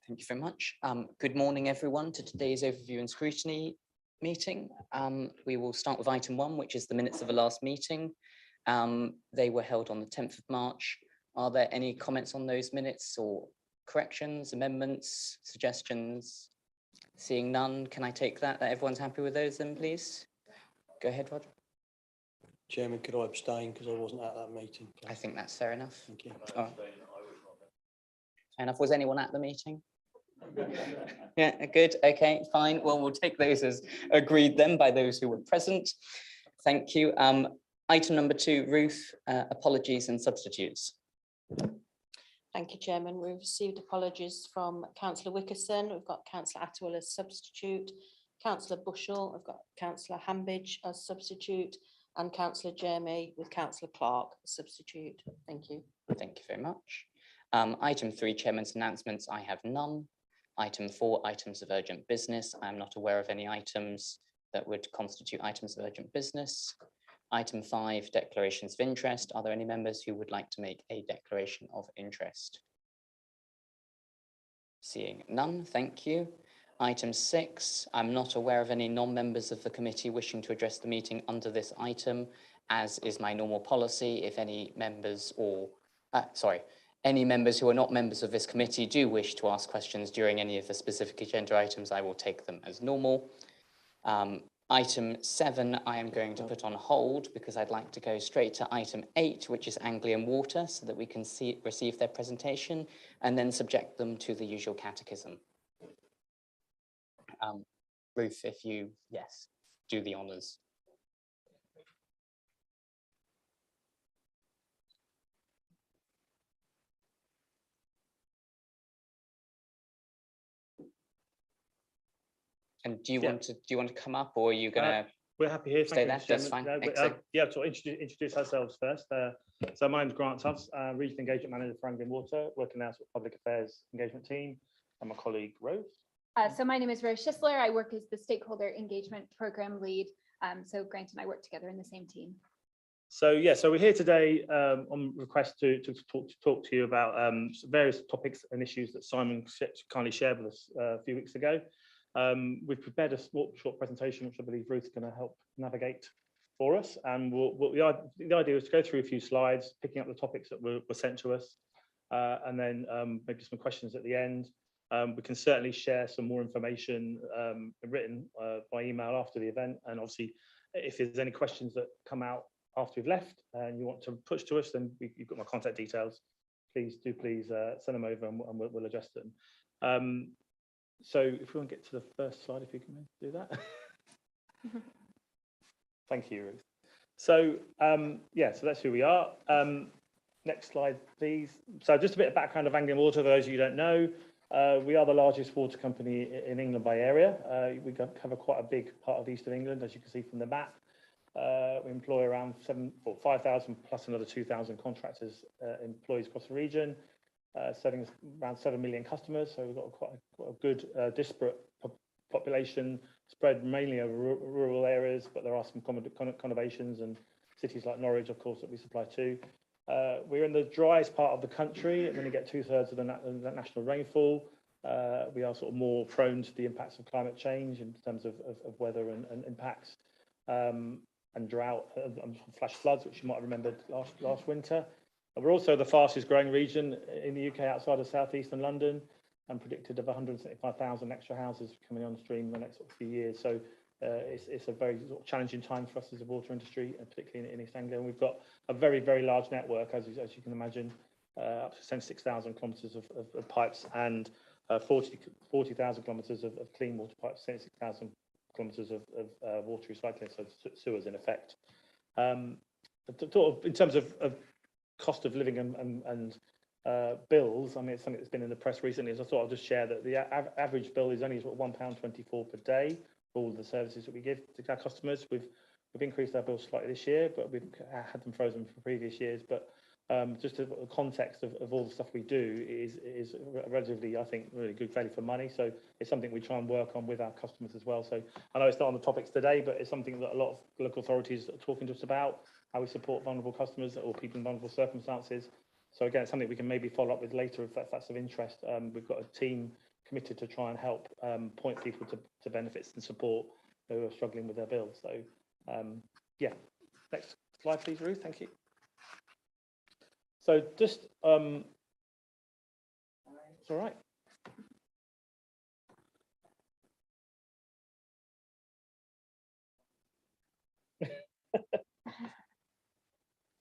Thank you very much. Good morning, everyone, to today's Overview and Scrutiny meeting. We will start with item 1, which is the minutes of the last meeting. They were held on the 10th of March. Are there any comments on those minutes or corrections, amendments, suggestions? Seeing none, can I take that everyone's happy with those then, please? Go ahead, Roger. Chairman, could I abstain because I wasn't at that meeting? Please? I think that's fair enough. Thank you. All right. Fair enough. Was anyone at the meeting? Yeah, good. Okay, fine. Well, we'll take those as agreed then by those who were present. Thank you. Item number 2, Ruth, apologies and substitutes. Thank you, Chairman. We've received apologies from Councillor Wickerson. We've got Councillor Attwell as substitute, Councillor Bushell, I've got Councillor Hambidge as substitute, and Councillor Jeremy with Councillor Clark as substitute. Thank you. Thank you very much. Item 3, Chairman's announcements. I have none. Item 4, items of urgent business. I am not aware of any items that would constitute items of urgent business. Item 5, declarations of interest. Are there any members who would like to make a declaration of interest? Seeing none, thank you. Item 6, I'm not aware of any non-members of the committee wishing to address the meeting under this item, as is my normal policy. If any members or, any members who are not members of this committee do wish to ask questions during any of the specific agenda items, I will take them as normal. Item 7, I am going to put on hold because I'd like to go straight to item 8, which is Anglian Water, so that we can receive their presentation and then subject them to the usual catechism. Ruth, if you, yes, do the honours. And do you want to come up, or are you going to? We're happy here. Stay there. That's fine. Yeah, so introduce ourselves first. So my name's Grant Tubbs, Regional Engagement Manager for Anglian Water, working now with Public Affairs Engagement Team, and my colleague Rose. So my name is Rose Schisler. I work as the Stakeholder Engagement Program Lead. So Grant and I work together in the same team. So yeah, so we're here today on request to talk to you about various topics and issues that Simon kindly shared with us a few weeks ago. We've prepared a short presentation, which I believe Ruth's going to help navigate for us. And the idea is to go through a few slides, picking up the topics that were sent to us, and then maybe some questions at the end. We can certainly share some more information written by email after the event. And obviously, if there's any questions that come out after we've left and you want to push to us, then you've got my contact details. Please send them over and we'll address them. So if we want to get to the first slide, if you can do that. Thank you, Ruth. So yeah, so that's who we are. Next slide, please. So just a bit of background of Anglian Water, for those of you who don't know. We are the largest water company in England by area. We cover quite a big part of the east of England, as you can see from the map. We employ around 5,000 plus another 2,000 contractors, employees across the region. Serving around 7 million customers, so we've got quite a good disparate population spread mainly over rural areas, but there are some conurbations and cities like Norwich, of course, that we supply to. We're in the driest part of the country, and when you get 2/3 of the national rainfall, we are sort of more prone to the impacts of climate change in terms of weather and impacts, and drought and flash floods, which you might have remembered last winter. We're also the fastest growing region in the UK outside of South East and London, and predicted of 175,000 extra houses coming on stream in the next few years. So it's a very challenging time for us as a water industry, and particularly in East Anglia. And we've got a very, very large network, as you can imagine, up to 76,000 kilometres of pipes and 40,000 kilometres of clean water pipes, 76,000 kilometres of water recycling, so sewers in effect. In terms of cost of living and bills, I mean, it's something that's been in the press recently, so I thought I'll just share that the average bill is only £1.24 per day for all the services that we give to our customers. We've increased our bills slightly this year, but we've had them frozen for previous years. But just the context of all the stuff we do is relatively, I think, really good value for money. So it's something we try and work on with our customers as well. So I know it's not on the topics today, but it's something that a lot of local authorities are talking to us about, how we support vulnerable customers or people in vulnerable circumstances. So again, it's something we can maybe follow up with later if that's of interest. We've got a team committed to try and help point people to benefits and support who are struggling with their bills. So yeah, next slide please, Ruth, thank you. So just it's all right.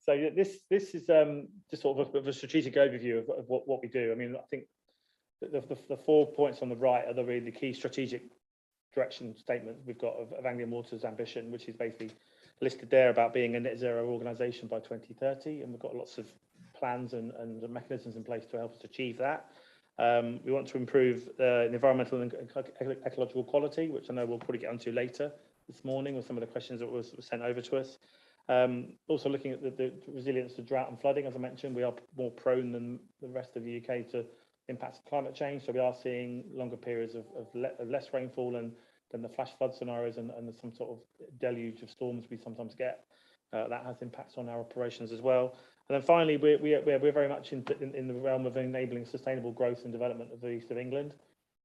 So this is just sort of a strategic overview of what we do. I mean, I think the 4 points on the right are the really key strategic direction statement we've got of Anglian Water's ambition, which is basically listed there about being a net zero organisation by 2030, and we've got lots of plans and mechanisms in place to help us achieve that. We want to improve the environmental and ecological quality, which I know we'll probably get onto later this morning with some of the questions that was sent over to us. Also looking at the resilience to drought and flooding, as I mentioned, we are more prone than the rest of the UK to impacts of climate change. So we are seeing longer periods of less rainfall than the flash flood scenarios and some sort of deluge of storms we sometimes get. That has impacts on our operations as well. And then finally, we're very much in the realm of enabling sustainable growth and development of the East of England.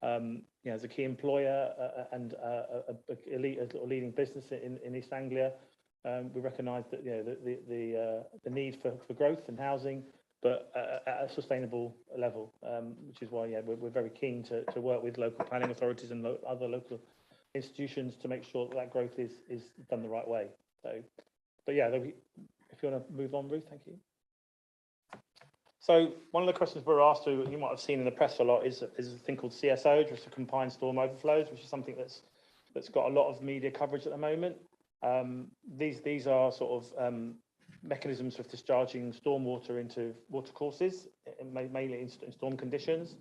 As a key employer and a leading business in East Anglia, we recognise that the need for growth and housing, but at a sustainable level, which is why we're very keen to work with local planning authorities and other local institutions to make sure that growth is done the right way. So, but yeah, if you want to move on, Ruth, thank you. So one of the questions we're asked to, you might have seen in the press a lot, is a thing called Cso, just a combined storm overflows, which is something that's got a lot of media coverage at the moment. These are sort of mechanisms for discharging stormwater into watercourses, mainly in storm conditions.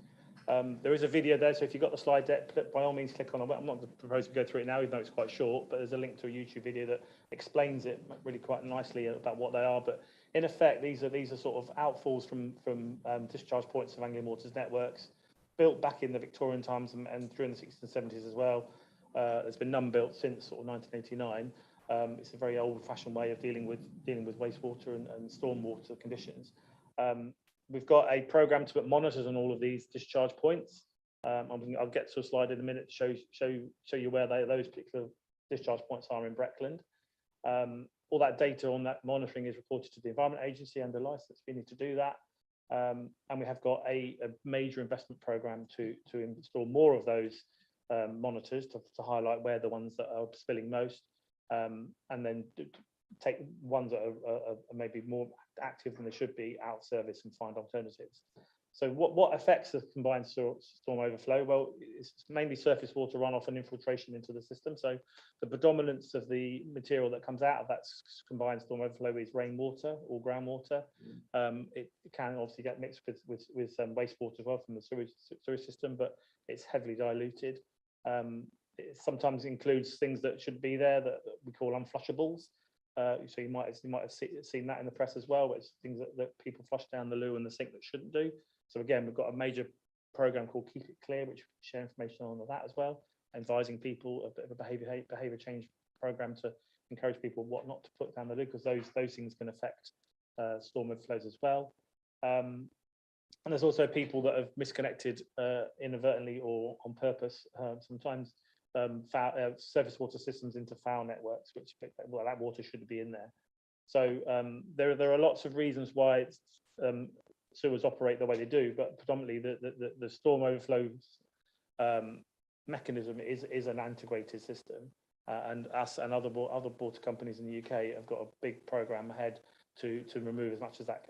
There is a video there, so if you've got the slide deck, by all means click on it. I'm not proposing to go through it now, even though it's quite short, but there's a link to a YouTube video that explains it really quite nicely about what they are. But in effect, these are sort of outfalls from discharge points of Anglian Water's networks, built back in the Victorian times and during the 60s and 70s as well. There's been none built since sort of 1989. It's a very old-fashioned way of dealing with wastewater and stormwater conditions. We've got a program to put monitors on all of these discharge points. I'll get to a slide in a minute to show you where those particular discharge points are in Breckland. All that data on that monitoring is reported to the Environment Agency under license. We need to do that. And we have got a major investment program to install more of those monitors to highlight where the ones that are spilling most, and then take ones that are maybe more active than they should be out of service and find alternatives. So what affects the combined storm overflow? Well, it's mainly surface water runoff and infiltration into the system. So the predominance of the material that comes out of that combined storm overflow is rainwater or groundwater. It can obviously get mixed with some wastewater as well from the sewage system, but it's heavily diluted. It sometimes includes things that should be there that we call unflushables. So you might have seen that in the press as well, it's things that people flush down the loo and the sink that shouldn't do. So again, we've got a major program called Keep It Clear, which we share information on that as well, advising people a bit of a behavior change program to encourage people what not to put down the loo, because those things can affect storm overflows as well. And there's also people that have misconnected inadvertently or on purpose, sometimes surface water systems into foul networks, which that water shouldn't be in there. So there are lots of reasons why sewers operate the way they do, but predominantly the storm overflow mechanism is an integrated system, and us and other water companies in the UK have got a big program ahead to remove as much as that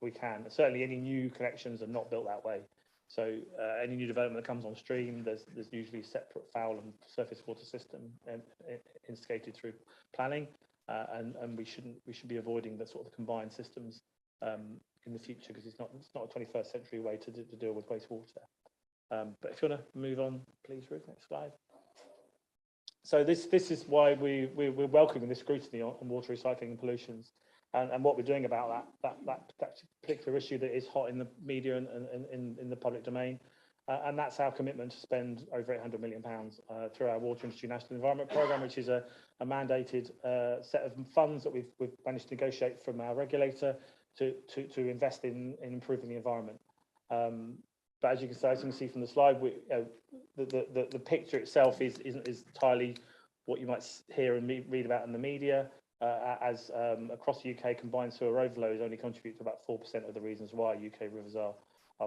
we can. Certainly, any new connections are not built that way. So any new development that comes on stream, there's usually separate foul and surface water system instigated through planning, and we should be avoiding the sort of combined systems in the future, because it's not a 21st century way to deal with wastewater. But if you want to move on, please, Ruth, next slide. So this is why we're welcoming this scrutiny on water recycling and pollutions, and what we're doing about that particular issue that is hot in the media and in the public domain. And that's our commitment to spend over £800 million through our Water Industry National Environment Programme, which is a mandated set of funds that we've managed to negotiate from our regulator to invest in improving the environment. but as you can see from the slide, the picture itself isn't entirely what you might hear and read about in the media. As across the UK, combined sewer overflows only contribute to about 4% of the reasons why UK rivers are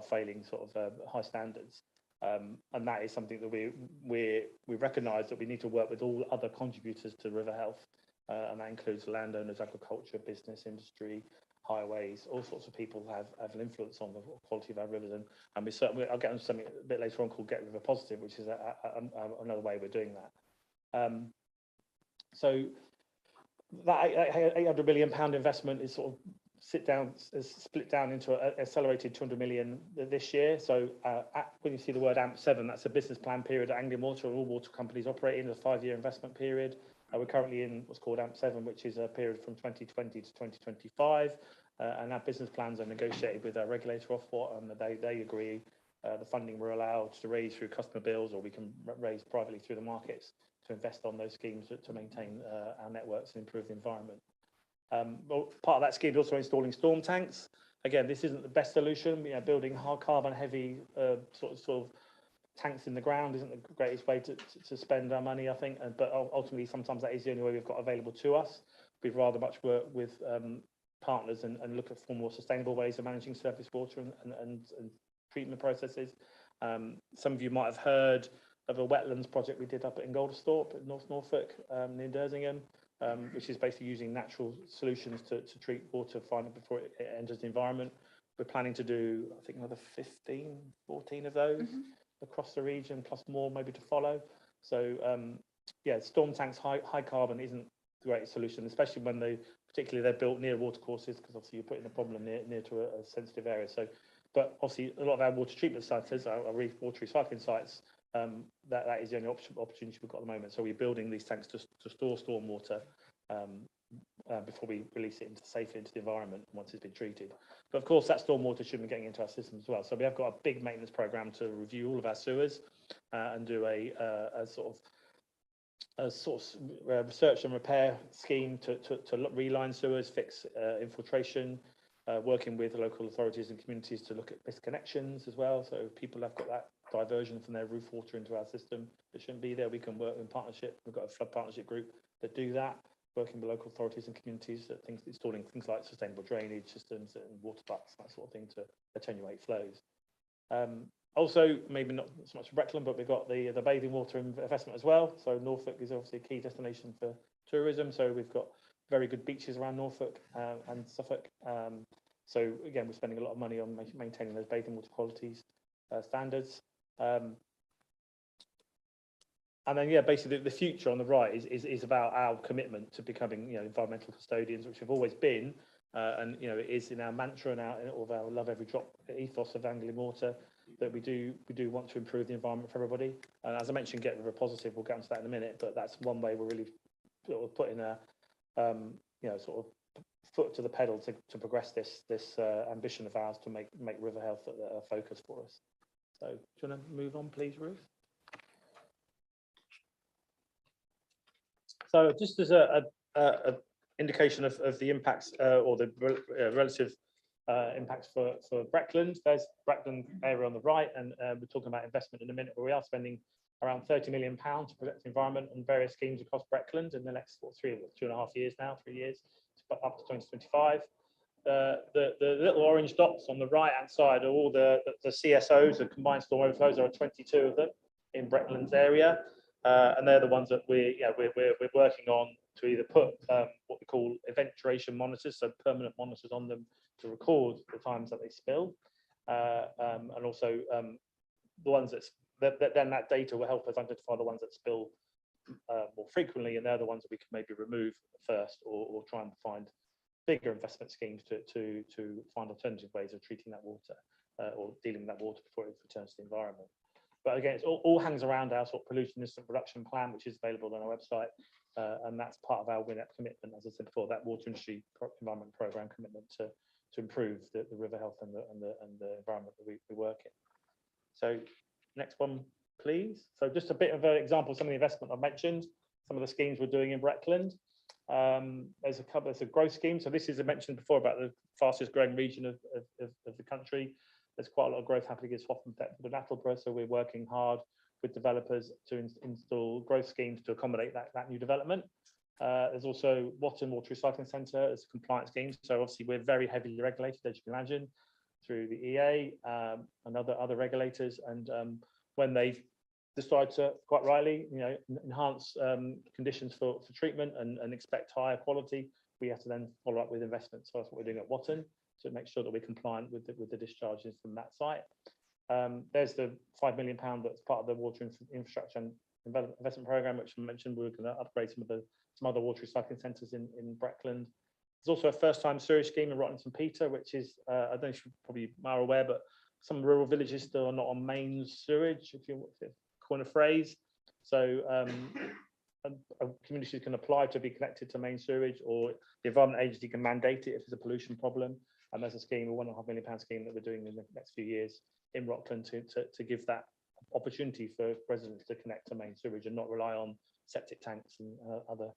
failing sort of high standards. And that is something that we recognise that we need to work with all other contributors to river health, and that includes landowners, agriculture, business, industry, highways, all sorts of people have an influence on the quality of our rivers, and we certainly, I'll get on to something a bit later on called Get River Positive, which is another way we're doing that. So that £800 million investment is sort of split down into an accelerated 200 million this year. So when you see the word AMP7, that's a business plan period at Anglian Water, and all water companies operate in a 5-year investment period. We're currently in what's called AMP7, which is a period from 2020 to 2025, and our business plans are negotiated with our regulator Ofwat, and they agree the funding we're allowed to raise through customer bills, or we can raise privately through the markets to invest on those schemes to maintain our networks and improve the environment. Well, part of that scheme is also installing storm tanks. Again, this isn't the best solution. Building hard carbon heavy sort of tanks in the ground isn't the greatest way to spend our money, I think. But ultimately, sometimes that is the only way we've got available to us. We'd rather much work with partners and look at more sustainable ways of managing surface water and treatment processes. Some of you might have heard of a wetlands project we did up in Goldesthorpe in North Norfolk, near Dersingham, which is basically using natural solutions to treat water finally before it enters the environment. We're planning to do, I think, another 14 of those across the region, plus more maybe to follow. So yeah, storm tanks, high carbon isn't the greatest solution, especially when particularly they're built near water courses, because obviously you're putting the problem near to a sensitive area. So, but obviously a lot of our water treatment sites, our water recycling sites, that is the only opportunity we've got at the moment. So we're building these tanks to store storm water before we release it safely into the environment once it's been treated. But of course, that storm water shouldn't be getting into our system as well. So we have got a big maintenance program to review all of our sewers and do a sort of research and repair scheme to reline sewers, fix infiltration, working with local authorities and communities to look at misconnections as well. So if people have got that diversion from their roof water into our system that shouldn't be there, we can work in partnership. We've got a flood partnership group that do that, working with local authorities and communities, installing things like sustainable drainage systems and water butts, that sort of thing, to attenuate flows. Also, maybe not so much for Breckland, but we've got the bathing water investment as well. So Norfolk is obviously a key destination for tourism. So we've got very good beaches around Norfolk and Suffolk. So again, we're spending a lot of money on maintaining those bathing water qualities standards. And then, yeah, basically the future on the right is about our commitment to becoming, environmental custodians, which we've always been, and it is in our mantra and of our love every drop ethos of Anglian Water, that we do want to improve the environment for everybody. And as I mentioned, Get River Positive, we'll get onto that in a minute, but that's one way we're really sort of putting a sort of foot to the pedal to progress this ambition of ours to make river health a focus for us. So do you want to move on, please, Ruth? So just as a indication of the impacts or the relative impacts for Breckland, there's Breckland area on the right, and we're talking about investment in a minute, but we are spending around £30 million to protect the environment on various schemes across Breckland in the next 2.5 years now, 3 years, up to 2025. The little orange dots on the right hand side are all the CSOs, the combined storm overflows. There are 22 of them in Breckland's area, and they're the ones that we're working on to either put what we call eventuation monitors, so permanent monitors on them to record the times that they spill, and also the ones that then that data will help us identify the ones that spill more frequently, and they're the ones that we can maybe remove first, or try and find bigger investment schemes to find alternative ways of treating that water or dealing with that water before it returns to the environment. But again, it all hangs around our sort of pollution incident reduction plan, which is available on our website, and that's part of our WINEP commitment, as I said before, that water industry environment program commitment to improve the river health and the environment that we work in. So next one, please. So just a bit of an example of some of the investment I've mentioned, some of the schemes we're doing in Breckland. There's a growth scheme. So this is, I mentioned before, about the fastest growing region of the country. there's quite a lot of growth happening in Swaffham Deptford and Attleborough, so we're working hard with developers to install growth schemes to accommodate that new development. There's also Watton Water Recycling Centre as a compliance scheme. So obviously we're very heavily regulated, as you can imagine, through the EA and other regulators. And when they decide to, quite rightly, enhance conditions for treatment and expect higher quality, we have to then follow up with investments. So that's what we're doing at Watton to make sure that we're compliant with the discharges from that site. There's the £5 million that's part of the water infrastructure and investment programme, which I mentioned. We're going to upgrade some other water recycling centres in Breckland. There's also a first-time sewage scheme in Rotten St Peter, which is, I don't know if you probably are aware, but some rural villages still are not on main sewage, if you coin a phrase. So communities can apply to be connected to main sewage, or the Environment Agency can mandate it if there's a pollution problem. And there's a scheme, a £1.5 million scheme that we're doing in the next few years in Rockland to give that opportunity for residents to connect to main sewage and not rely on septic tanks and other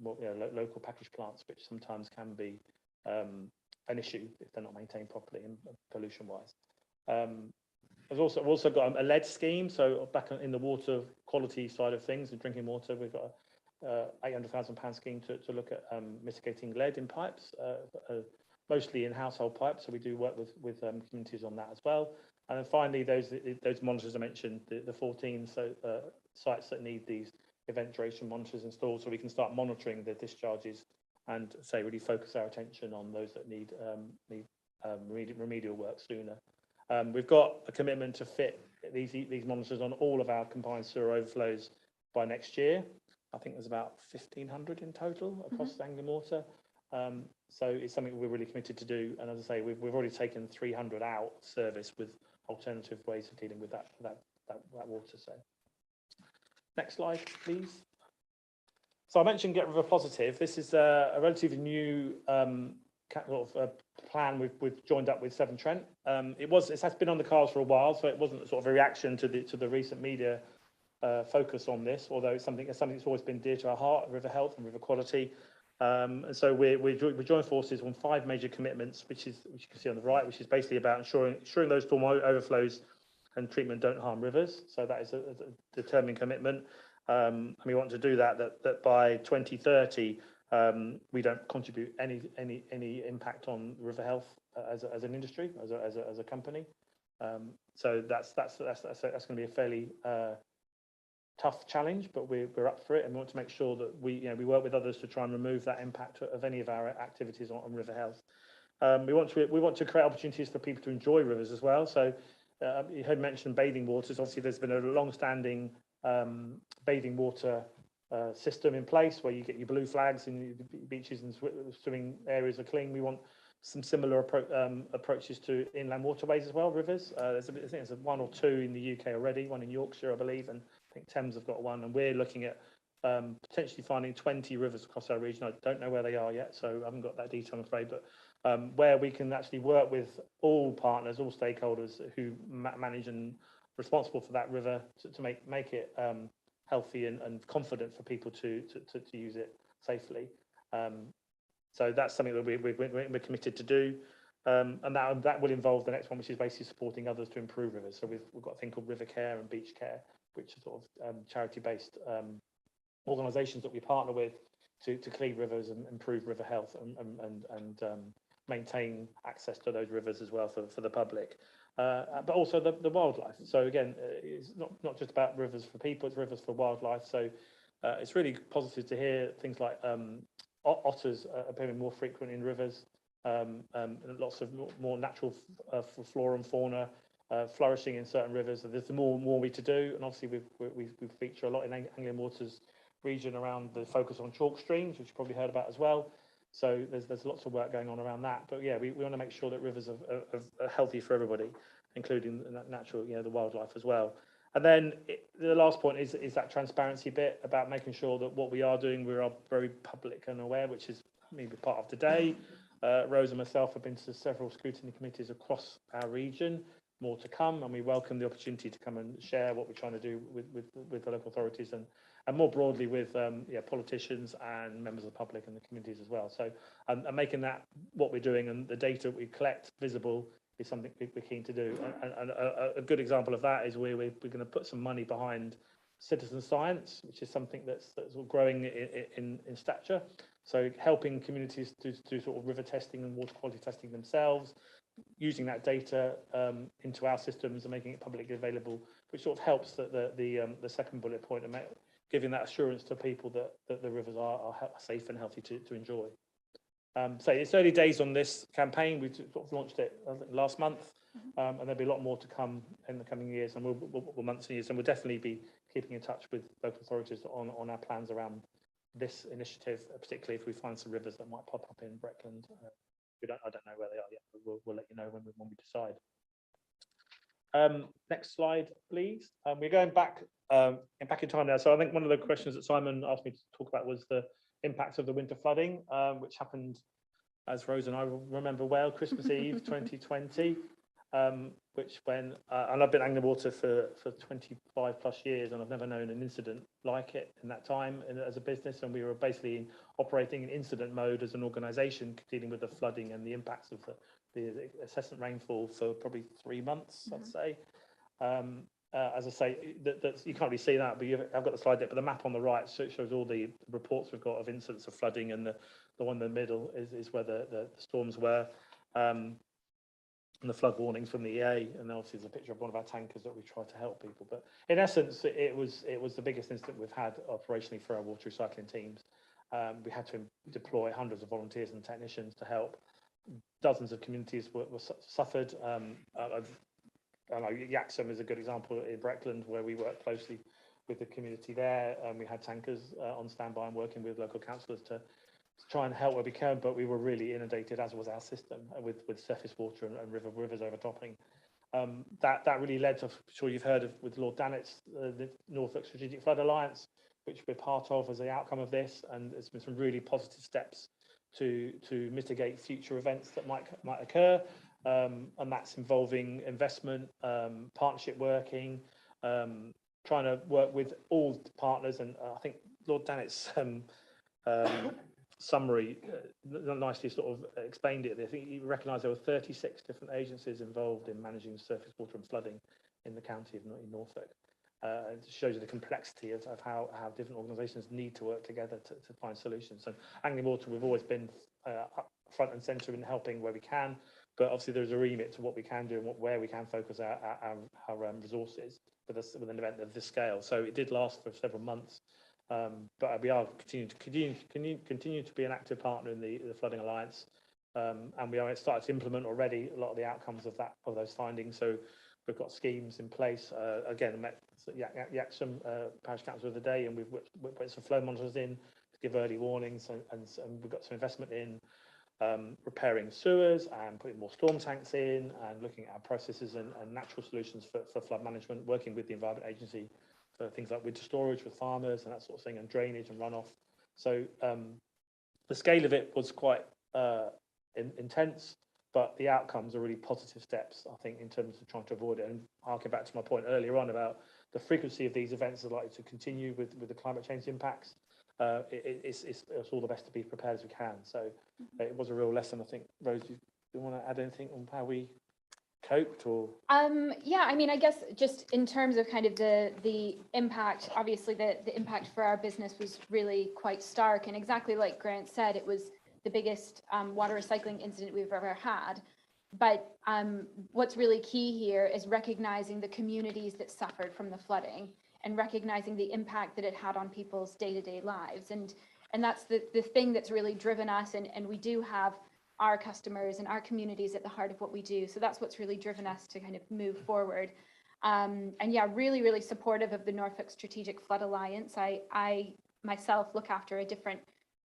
local package plants, which sometimes can be an issue if they're not maintained properly and pollution wise. We've also got a lead scheme. So back in the water quality side of things and drinking water, we've got a £800,000 scheme to look at mitigating lead in pipes, mostly in household pipes. So we do work with communities on that as well. And then finally, those monitors I mentioned, the 14 sites that need these eventuation monitors installed, so we can start monitoring the discharges and really focus our attention on those that need remedial work sooner. We've got a commitment to fit these monitors on all of our combined sewer overflows by next year. I think there's about 1,500 in total across Anglian Water. So it's something we're really committed to do. And as I say, we've already taken 300 out of service with alternative ways of dealing with that water. So next slide, please. So I mentioned Get River Positive. This is a relatively new plan we've joined up with Severn Trent. It has been on the cards for a while, so it wasn't sort of a reaction to the recent media focus on this, although it's something that's always been dear to our heart: river health and river quality. And so we joined forces on 5 major commitments, which you can see on the right, which is basically about ensuring those storm overflows and treatment don't harm rivers. So that is a determined commitment. And we want to do that by 2030. We don't contribute any impact on river health as an industry, as a company. So that's going to be a fairly tough challenge, but we're up for it, and we want to make sure that we work with others to try and remove that impact of any of our activities on river health. We want to create opportunities for people to enjoy rivers as well. So you heard mentioned bathing waters. Obviously, there's been a long-standing bathing water system in place where you get your blue flags and your beaches and swimming areas are clean. We want some similar approaches to inland waterways as well, rivers. I think there's 1 or 2 in the UK already, one in Yorkshire, I believe, and I think Thames have got one, and we're looking at potentially finding 20 rivers across our region. I don't know where they are yet, so I haven't got that detail, I'm afraid, but where we can actually work with all partners, all stakeholders who manage and responsible for that river to make it healthy and confident for people to use it safely. So that's something that we're committed to do, and that will involve the next one, which is basically supporting others to improve rivers. So we've got a thing called River Care and Beach Care, which are sort of charity-based organisations that we partner with to clean rivers and improve river health and maintain access to those rivers as well for the public, but also the wildlife. So again, it's not just about rivers for people, it's rivers for wildlife. So it's really positive to hear things like otters appearing more frequent in rivers, and lots of more natural flora and fauna flourishing in certain rivers. So there's more we to do, and obviously we feature a lot in Anglian Waters region around the focus on chalk streams, which you probably heard about as well. So there's lots of work going on around that. But yeah, we want to make sure that rivers are healthy for everybody, including the natural, the wildlife as well. And then the last point is that transparency bit about making sure that what we are doing, we are very public and aware, which is maybe part of today. Rose and myself have been to several scrutiny committees across our region, more to come, and we welcome the opportunity to come and share what we're trying to do with the local authorities and more broadly with politicians and members of the public and the communities as well. So and making that what we're doing and the data we collect visible is something we're keen to do. And a good example of that is we're going to put some money behind citizen science, which is something that's growing in stature. So helping communities to do sort of river testing and water quality testing themselves, using that data into our systems and making it publicly available, which sort of helps the second bullet point and giving that assurance to people that the rivers are safe and healthy to enjoy. So it's early days on this campaign. We sort of launched it last month, and there'll be a lot more to come in the coming years, and we'll months and years, and we'll definitely be keeping in touch with local authorities on our plans around this initiative, particularly if we find some rivers that might pop up in Breckland. I don't know where they are yet, but we'll let you know when we decide. Next slide, please. We're going back in time now. So I think one of the questions that Simon asked me to talk about was the impacts of the winter flooding, which happened, as Rose and I remember well, Christmas Eve 2020, which when, and I've been Anglian Water for 25 plus years, and I've never known an incident like it in that time as a business, and we were basically operating in incident mode as an organisation, dealing with the flooding and the impacts of the incessant rainfall for probably 3 months, I'd say. As I say, you can't really see that, but I've got the slide there, but the map on the right shows all the reports we've got of incidents of flooding, and the one in the middle is where the storms were, and the flood warnings from the EA, and obviously there's a picture of one of our tankers that we tried to help people. But in essence, it was the biggest incident we've had operationally for our water recycling teams. We had to deploy hundreds of volunteers and technicians to help. Dozens of communities were suffered. I know Yaxham is a good example in Breckland, where we work closely with the community there. We had tankers on standby and working with local councillors to try and help where we can, but we were really inundated, as was our system, with surface water and rivers overtopping. That really led to, I'm sure you've heard of, with Lord Dannett's, the Norfolk Strategic Flood Alliance, which we're part of as the outcome of this, and there's been some really positive steps to mitigate future events that might occur. And that's involving investment, partnership working, trying to work with all partners. And I think Lord Dannett's summary nicely sort of explained it. I think he recognised there were 36 different agencies involved in managing surface water and flooding in the county of Norfolk. It shows you the complexity of how different organisations need to work together to find solutions. And Anglian Water, we've always been up front and centre in helping where we can, but obviously there's a remit to what we can do and where we can focus our resources with an event of this scale. So it did last for several months, but we are continue to be an active partner in the Flooding Alliance, and we are started to implement already a lot of the outcomes of those findings. So we've got schemes in place. Again, met Yaxham Parish Council of the day, and we've put some flow monitors in to give early warnings, and we've got some investment in repairing sewers and putting more storm tanks in, and looking at our processes and natural solutions for flood management, working with the Environment Agency for things like winter storage with farmers and that sort of thing, and drainage and runoff. So the scale of it was quite intense, but the outcomes are really positive steps, I think, in terms of trying to avoid it. And harking back to my point earlier on about the frequency of these events is likely to continue with the climate change impacts. It's all the best to be prepared as we can. So it was a real lesson. I think, Rose, do you want to add anything on how we coped? Or yeah, I mean, I guess just in terms of kind of the impact, obviously the impact for our business was really quite stark, and exactly like Grant said, it was the biggest water recycling incident we've ever had. But what's really key here is recognizing the communities that suffered from the flooding, and recognizing the impact that it had on people's day-to-day lives. And that's the thing that's really driven us, and we do have our customers and our communities at the heart of what we do. So that's what's really driven us to kind of move forward. And yeah, really, really supportive of the Norfolk Strategic Flood Alliance. I myself look after a different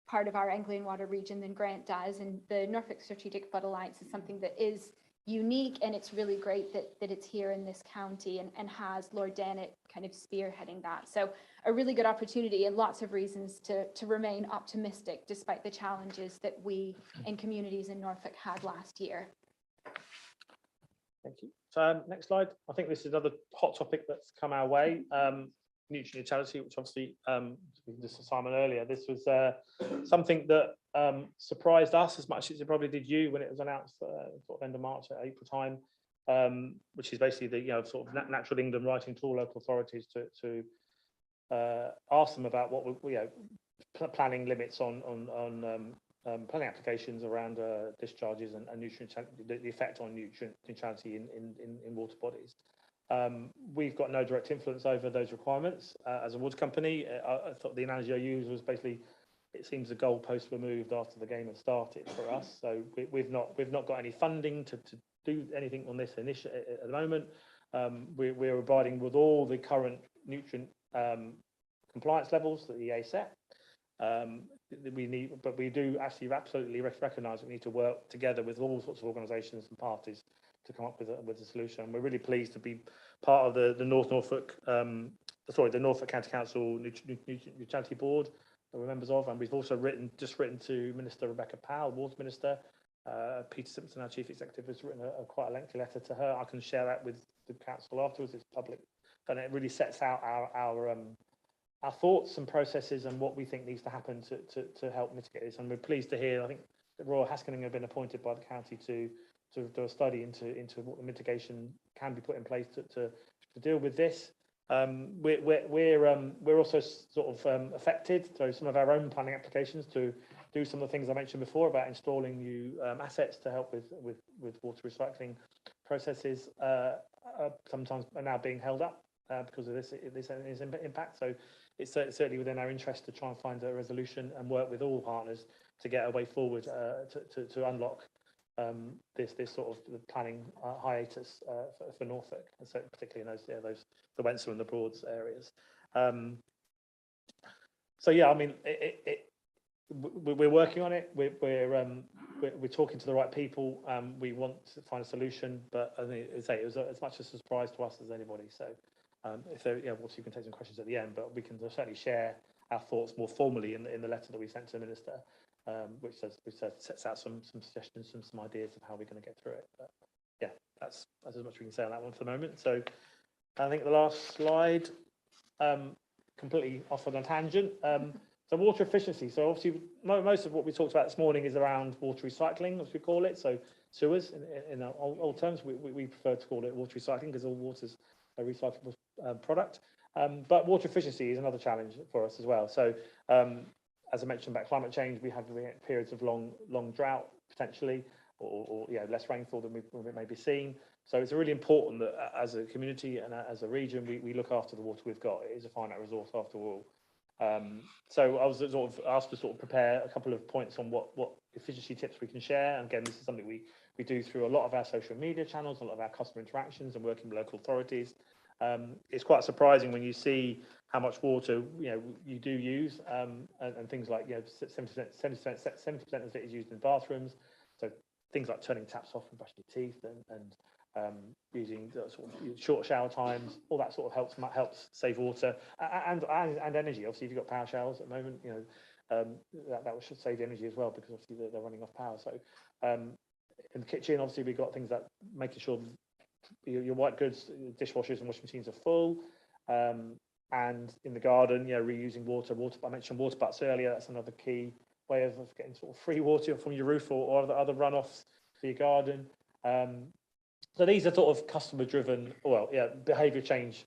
part of our Anglian water region than Grant does, and the Norfolk Strategic Flood Alliance is something that is unique, and it's really great that it's here in this county, and has Lord Dannett kind of spearheading that. So a really good opportunity, and lots of reasons to remain optimistic despite the challenges that we in communities in Norfolk had last year. thank you. So next slide. I think this is another hot topic that's come our way. nutrient neutrality, which obviously this was Simon earlier. This was something that surprised us as much as it probably did you when it was announced sort of end of March, April time, which is basically the sort of Natural England writing to all local authorities to ask them about what planning limits on planning applications around discharges and nutrient, the effect on nutrient neutrality in water bodies. We've got no direct influence over those requirements as a water company. I thought the analogy I used was basically, it seems the goalposts were moved after the game had started for us. So we've not got any funding to do anything on this initiative at the moment. We're abiding with all the current nutrient compliance levels that the EA set. But we do actually absolutely recognise we need to work together with all sorts of organisations and parties to come up with a solution. We're really pleased to be part of the Norfolk County Council Neutrality Board that we're members of, and we've also written to Minister Rebecca Powell, Water Minister. Peter Simpson, our Chief Executive, has written quite a lengthy letter to her. I can share that with the council afterwards. It's public, and it really sets out our thoughts and processes and what we think needs to happen to help mitigate this. And we're pleased to hear, I think, that Royal Haskening have been appointed by the county to do a study into what the mitigation can be put in place to deal with this. We're also sort of affected through some of our own planning applications to do some of the things I mentioned before about installing new assets to help with water recycling processes. Sometimes are now being held up because of this impact. So it's certainly within our interest to try and find a resolution and work with all partners to get a way forward to unlock this sort of planning hiatus for Norfolk, and so particularly in those the Wensel and the Broads areas. So yeah, I mean, we're working on it. We're talking to the right people. We want to find a solution, but I think it was as much a surprise to us as anybody. So if there, you can take some questions at the end, but we can certainly share our thoughts more formally in the letter that we sent to the minister. Which sets out some suggestions, some ideas of how we're going to get through it. But yeah, that's as much we can say on that one for the moment. So I think the last slide, completely off on a tangent. So water efficiency. So obviously most of what we talked about this morning is around water recycling, as we call it. So sewers, in old terms, we prefer to call it water recycling because all water's a recyclable product. But water efficiency is another challenge for us as well. So as I mentioned about climate change, we have periods of long drought potentially, or less rainfall than we may be seeing. So it's really important that as a community and as a region, we look after the water we've got. It is a finite resource after all. So I was sort of asked to sort of prepare a couple of points on what efficiency tips we can share. And again, this is something we do through a lot of our social media channels, a lot of our customer interactions, and working with local authorities. It's quite surprising when you see how much water you do use, and things like 70% of it is used in bathrooms. So things like turning taps off and brushing your teeth, and using sort of short shower times, all that sort of helps save water and energy. Obviously, if you've got power showers at the moment, that should save energy as well, because obviously they're running off power. So in the kitchen, obviously we've got things like making sure your white goods, dishwashers and washing machines are full, and in the garden, reusing water. I mentioned water butts earlier. That's another key way of getting sort of free water from your roof or other runoffs for your garden. So these are sort of customer-driven, behaviour change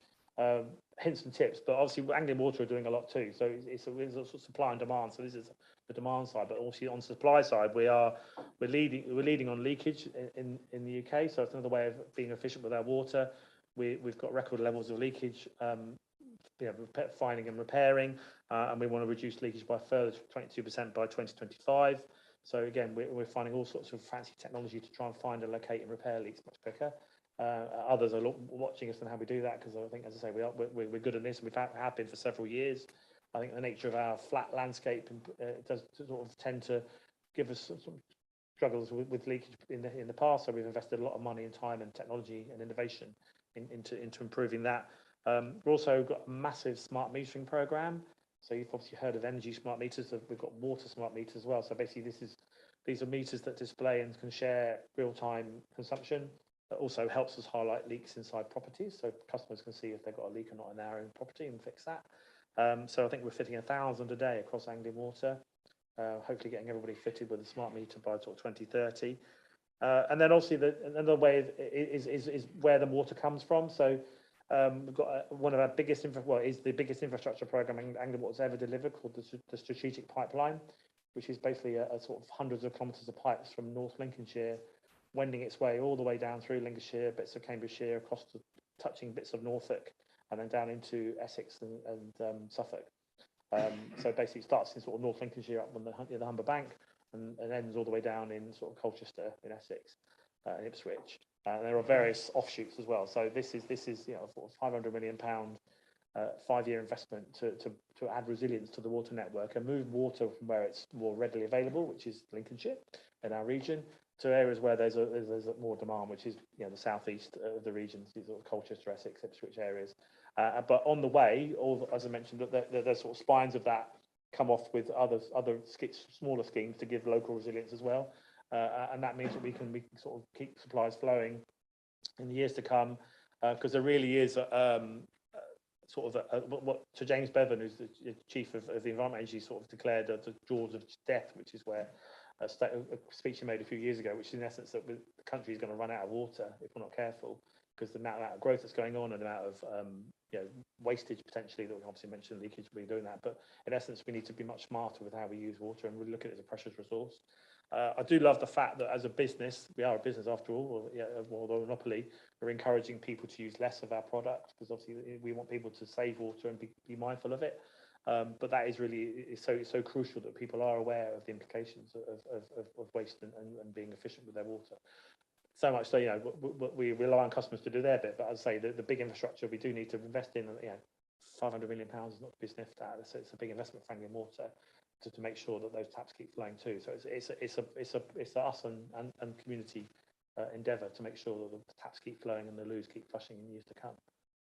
hints and tips. But obviously, Anglian Water are doing a lot too. So it's a sort of supply and demand. So this is the demand side, but also on the supply side, we're leading on leakage in the UK. So it's another way of being efficient with our water. We've got record levels of leakage, finding and repairing, and we want to reduce leakage by a further 22% by 2025. So again, we're finding all sorts of fancy technology to try and find and locate and repair leaks much quicker. Others are watching us on how we do that, because I think, as I say, we're good at this, and we have been for several years. I think the nature of our flat landscape does sort of tend to give us some struggles with leakage in the past. So we've invested a lot of money and time and technology and innovation into improving that. We've also got a massive smart metering program. So you've obviously heard of energy smart meters. So we've got water smart meters as well. So basically, these are meters that display and can share real-time consumption. It also helps us highlight leaks inside properties, so customers can see if they've got a leak or not in their own property and fix that. So I think we're fitting 1,000 a day across Anglian Water, hopefully getting everybody fitted with a smart meter by sort of 2030. And then obviously another way is where the water comes from. So we've got one of our biggest, is the biggest infrastructure program Anglian Water's ever delivered, called the Strategic Pipeline, which is basically a sort of hundreds of kilometres of pipes from North Lincolnshire, wending its way all the way down through Lincolnshire, bits of Cambridgeshire, across to touching bits of Norfolk, and then down into Essex and Suffolk. So basically it starts in sort of North Lincolnshire up on the Humber Bank and ends all the way down in sort of Colchester in Essex and Ipswich. There are various offshoots as well. So this is sort of £500 million 5-year investment to add resilience to the water network and move water from where it's more readily available, which is Lincolnshire in our region, to areas where there's more demand, which is the southeast of the region, sort of Colchester, Essex, Ipswich areas. But on the way, as I mentioned, there's sort of spines of that come off with other smaller schemes to give local resilience as well, and that means that we can sort of keep supplies flowing in the years to come, because there really is sort of what Sir James Bevan, who's the chief of the Environment Agency, sort of declared the jaws of death, which is where a speech he made a few years ago, which is in essence that the country is going to run out of water if we're not careful, because the amount of growth that's going on and the amount of wastage potentially that we obviously mentioned, leakage, will be doing that. But in essence, we need to be much smarter with how we use water and really look at it as a precious resource. I do love the fact that as a business, we are a business after all, or the monopoly, we're encouraging people to use less of our product, because obviously we want people to save water and be mindful of it. But that is really so crucial that people are aware of the implications of waste and being efficient with their water. So much so, we rely on customers to do their bit, but as I say, the big infrastructure we do need to invest in, £500 million is not to be sniffed at. So it's a big investment for Anglian Water to make sure that those taps keep flowing too. So it's us and community endeavour to make sure that the taps keep flowing and the loos keep flushing in years to come.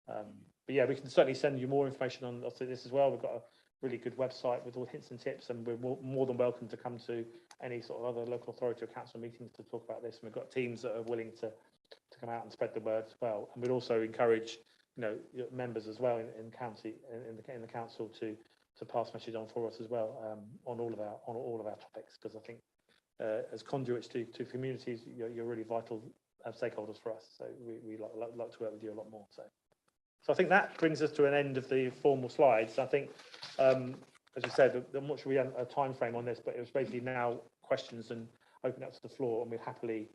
But yeah, we can certainly send you more information on this as well. We've got a really good website with all hints and tips, and we're more than welcome to come to any sort of other local authority or council meetings to talk about this. And we've got teams that are willing to come out and spread the word as well. And we'd also encourage members as well in the council to pass message on for us as well on all of our topics, because I think as conduits to communities, you're really vital stakeholders for us. So we like to work with you a lot more. So I think that brings us to an end of the formal slides. I think, as you said, I'm not sure we have a time frame on this, but it was basically now questions and open up to the floor, and we'd happily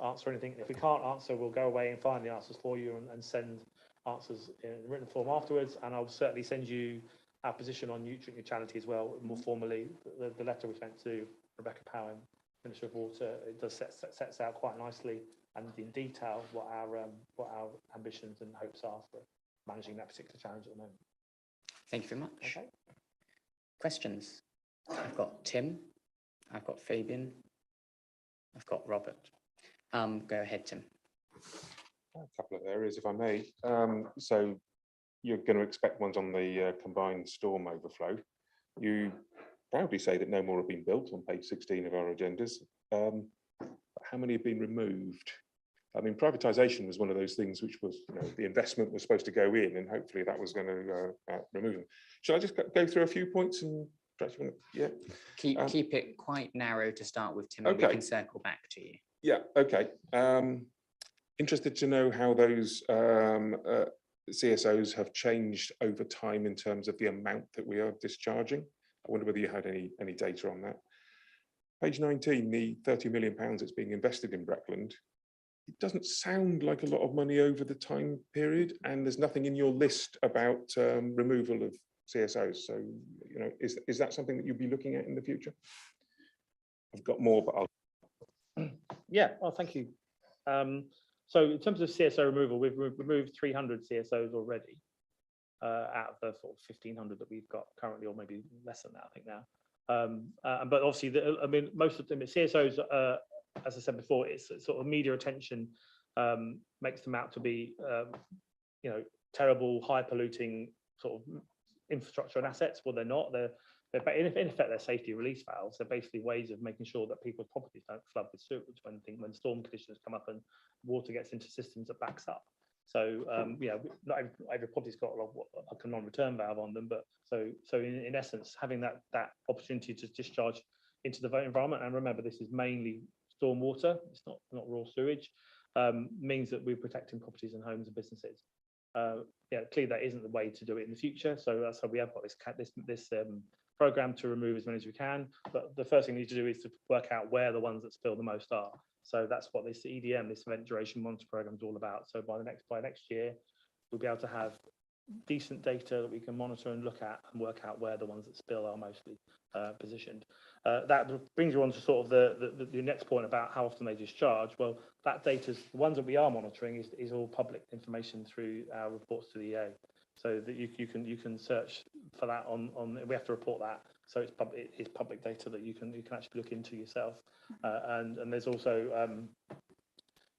answer anything. If we can't answer, we'll go away and find the answers for you and send answers in written form afterwards. And I'll certainly send you our position on nutrient neutrality as well, more formally. The letter we sent to Rebecca Powen, Minister of Water, it does sets out quite nicely and in detail what our ambitions and hopes are for managing that particular challenge at the moment. Thank you very much. Okay. Questions? I've got Tim, I've got Fabian, I've got Robert. Go ahead, Tim. A couple of areas, if I may. So you're going to expect ones on the combined storm overflow. You proudly say that no more have been built on page 16 of our agendas. How many have been removed? I mean, privatisation was one of those things which was, the investment was supposed to go in, and hopefully that was going to remove them. Shall I just go through a few points and perhaps you want to, yeah? Keep it quite narrow to start with, Tim, okay. and we can circle back to you. Yeah, okay. Interested to know how those CSOs have changed over time in terms of the amount that we are discharging. I wonder whether you had any data on that. Page 19, the £30 million that's being invested in Breckland. It doesn't sound like a lot of money over the time period, and there's nothing in your list about removal of CSOs. So, is that something that you'll be looking at in the future? I've got more, but I'll. Yeah, well, thank you. So in terms of CSO removal, we've removed 300 CSOs already out of the sort of 1,500 that we've got currently, or maybe less than that, I think now. But obviously, most of them, CSOs, as I said before, it's sort of media attention makes them out to be, terrible, high polluting, sort of infrastructure and assets. Well, they're not. But in effect, they're safety release valves. They're basically ways of making sure that people's properties don't flood with sewage when storm conditions come up and water gets into systems that backs up. So not every property's got a non-return valve on them, but so in essence, having that opportunity to discharge into the environment, and remember, this is mainly storm water, it's not raw sewage, means that we're protecting properties and homes and businesses. Clearly that isn't the way to do it in the future. So that's why we have got this program to remove as many as we can. But the first thing we need to do is to work out where the ones that spill the most are. So that's what this EDM, this Eventuation Monitors program, is all about. So by next year, we'll be able to have decent data that we can monitor and look at and work out where the ones that spill are mostly positioned. That brings you on to sort of the next point about how often they discharge. Well, that data, the ones that we are monitoring, is all public information through our reports to the EA. So that you can search for that on we have to report that, so it's public data that you can actually look into yourself, and there's also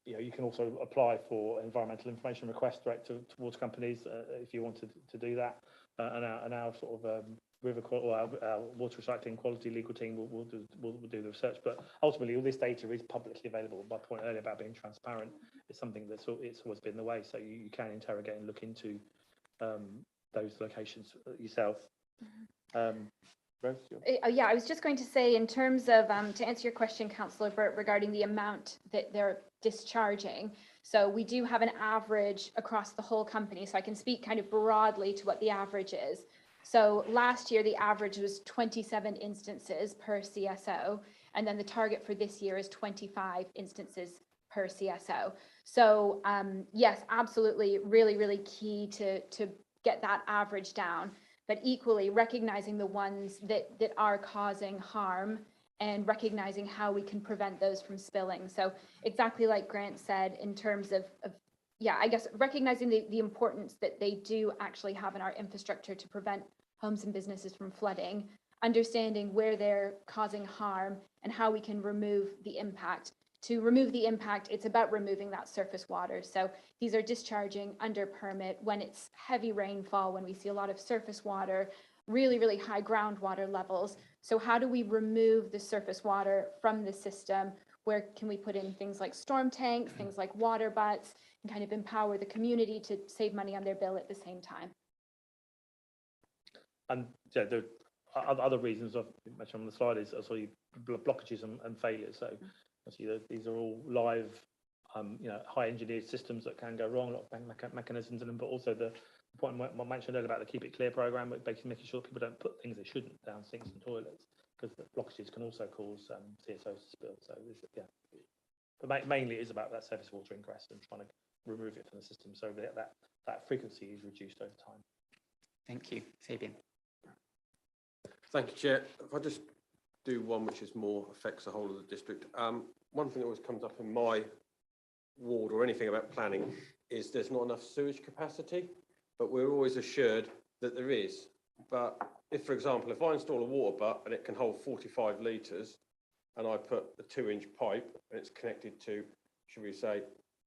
you can also apply for environmental information requests direct towards companies if you wanted to do that, and our sort of our water recycling quality legal team will do the research. But ultimately, all this data is publicly available. My point earlier about being transparent is something it's always been the way. So you can interrogate and look into those locations yourself. Rose, yeah, I was just going to say, in terms of to answer your question, Councillor Burt, regarding the amount that they're discharging. So we do have an average across the whole company. So I can speak kind of broadly to what the average is. So last year, the average was 27 instances per CSO. And then the target for this year is 25 instances per CSO. So yes, absolutely, really, really key to get that average down, but equally recognizing the ones that are causing harm and recognizing how we can prevent those from spilling. So exactly like Grant said, in terms of I guess recognizing the importance that they do actually have in our infrastructure to prevent homes and businesses from flooding, understanding where they're causing harm and how we can remove the impact. To remove the impact, it's about removing that surface water. So these are discharging under permit when it's heavy rainfall, when we see a lot of surface water, really, really high groundwater levels. So how do we remove the surface water from the system? Where can we put in things like storm tanks, things like water butts, and kind of empower the community to save money on their bill at the same time? And there are other reasons I've mentioned on the slide is also blockages and failures. So these are all live, high engineered systems that can go wrong, a lot of mechanisms in them, but also the point I mentioned earlier about the Keep It Clear program, basically making sure people don't put things they shouldn't down sinks and toilets, because the blockages can also cause CSOs to spill. So but mainly it is about that surface water ingress and trying to remove it from the system so that frequency is reduced over time. Thank you. Fabian. Thank you, Chair. If I just do one which is more affects the whole of the district. One thing that always comes up in my ward or anything about planning is there's not enough sewage capacity, but we're always assured that there is. But if, for example, if I install a water butt and it can hold 45 litres and I put a 2-inch pipe and it's connected to, should we say,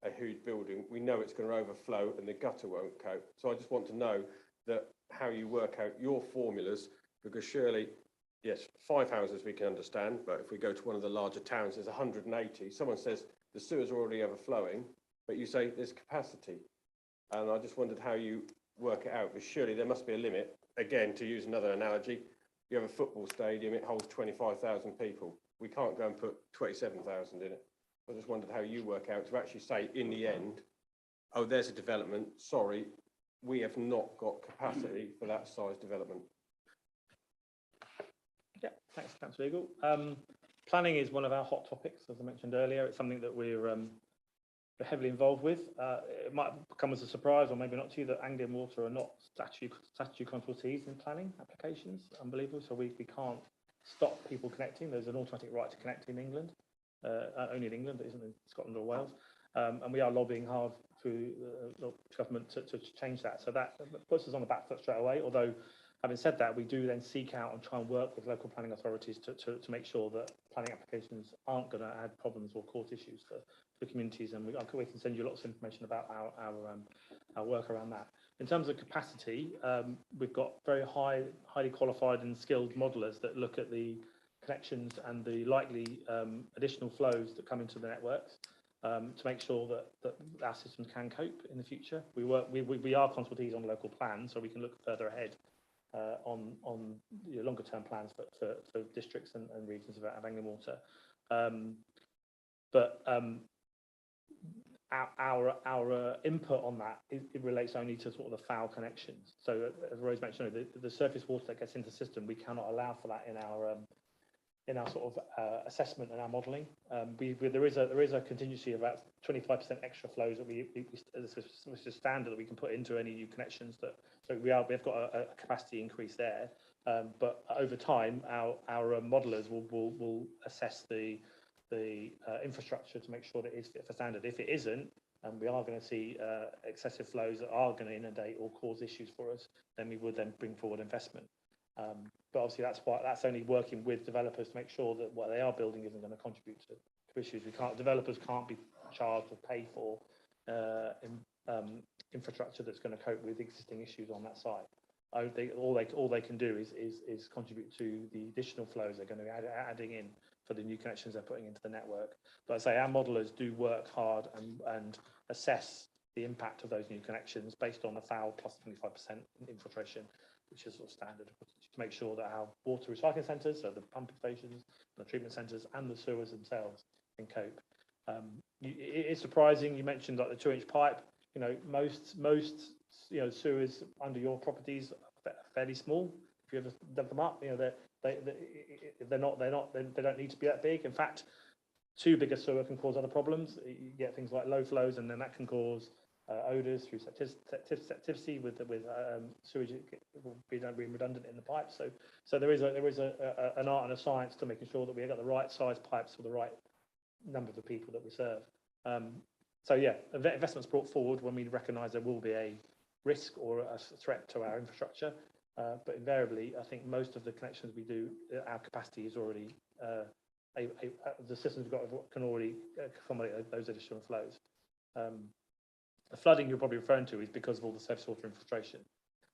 a huge building, we know it's going to overflow and the gutter won't cope. So I just want to know that how you work out your formulas, because surely, yes, 5 houses we can understand, but if we go to one of the larger towns, there's 180. Someone says the sewers are already overflowing, but you say there's capacity. And I just wondered how you work it out, because surely there must be a limit. Again, to use another analogy, you have a football stadium, it holds 25,000 people. We can't go and put 27,000 in it. I just wondered how you work out to actually say in the end, oh, there's a development, sorry, we have not got capacity for that size development. Yeah, thanks, Councillor Eagle. Planning is one of our hot topics, as I mentioned earlier. It's something that we're heavily involved with. It might come as a surprise, or maybe not to you, that Anglian Water are not statutory consultees in planning applications. Unbelievable. So we can't stop people connecting. There's an automatic right to connect in England, only in England, it isn't in Scotland or Wales. And we are lobbying hard through the government to change that. So that puts us on the back foot straight away. Although, having said that, we do then seek out and try and work with local planning authorities to make sure that planning applications aren't going to add problems or court issues for communities. And we can send you lots of information about our work around that. In terms of capacity, we've got very highly qualified and skilled modelers that look at the connections and the likely additional flows that come into the networks to make sure that our systems can cope in the future. We are consultees on local plans, so we can look further ahead on longer term plans for districts and regions of Anglian Water. Our input on that, it relates only to sort of the foul connections. So as Rose mentioned, the surface water that gets into the system, we cannot allow for that in our sort of assessment and our modelling. There is a contingency of about 25% extra flows that this is standard that we can put into any new connections. So we've got a capacity increase there. But over time, our modellers will assess the infrastructure to make sure that it is fit for standard. If it isn't, and we are going to see excessive flows that are going to inundate or cause issues for us, then we would then bring forward investment. But obviously that's only working with developers to make sure that what they are building isn't going to contribute to issues. Developers can't be charged or pay for infrastructure that's going to cope with existing issues on that site. All they can do is contribute to the additional flows they're going to be adding in for the new connections they're putting into the network. But I say our modelers do work hard and assess the impact of those new connections based on a foul plus 25% infiltration, which is sort of standard, to make sure that our water recycling centres, so the pumping stations, the treatment centres, and the sewers themselves can cope. It is surprising you mentioned like the 2-inch pipe. Most sewers under your properties are fairly small. If you ever dug them up, they don't need to be that big. In fact, too big a sewer can cause other problems. You get things like low flows, and then that can cause odours through septicity with sewage being redundant in the pipes. So there is an art and a science to making sure that we have got the right size pipes for the right numbers of people that we serve. So yeah, investments brought forward when we recognise there will be a risk or a threat to our infrastructure. But invariably, I think most of the connections we do, our capacity is already, the systems we've got can already accommodate those additional flows. The flooding you're probably referring to is because of all the surface water infiltration.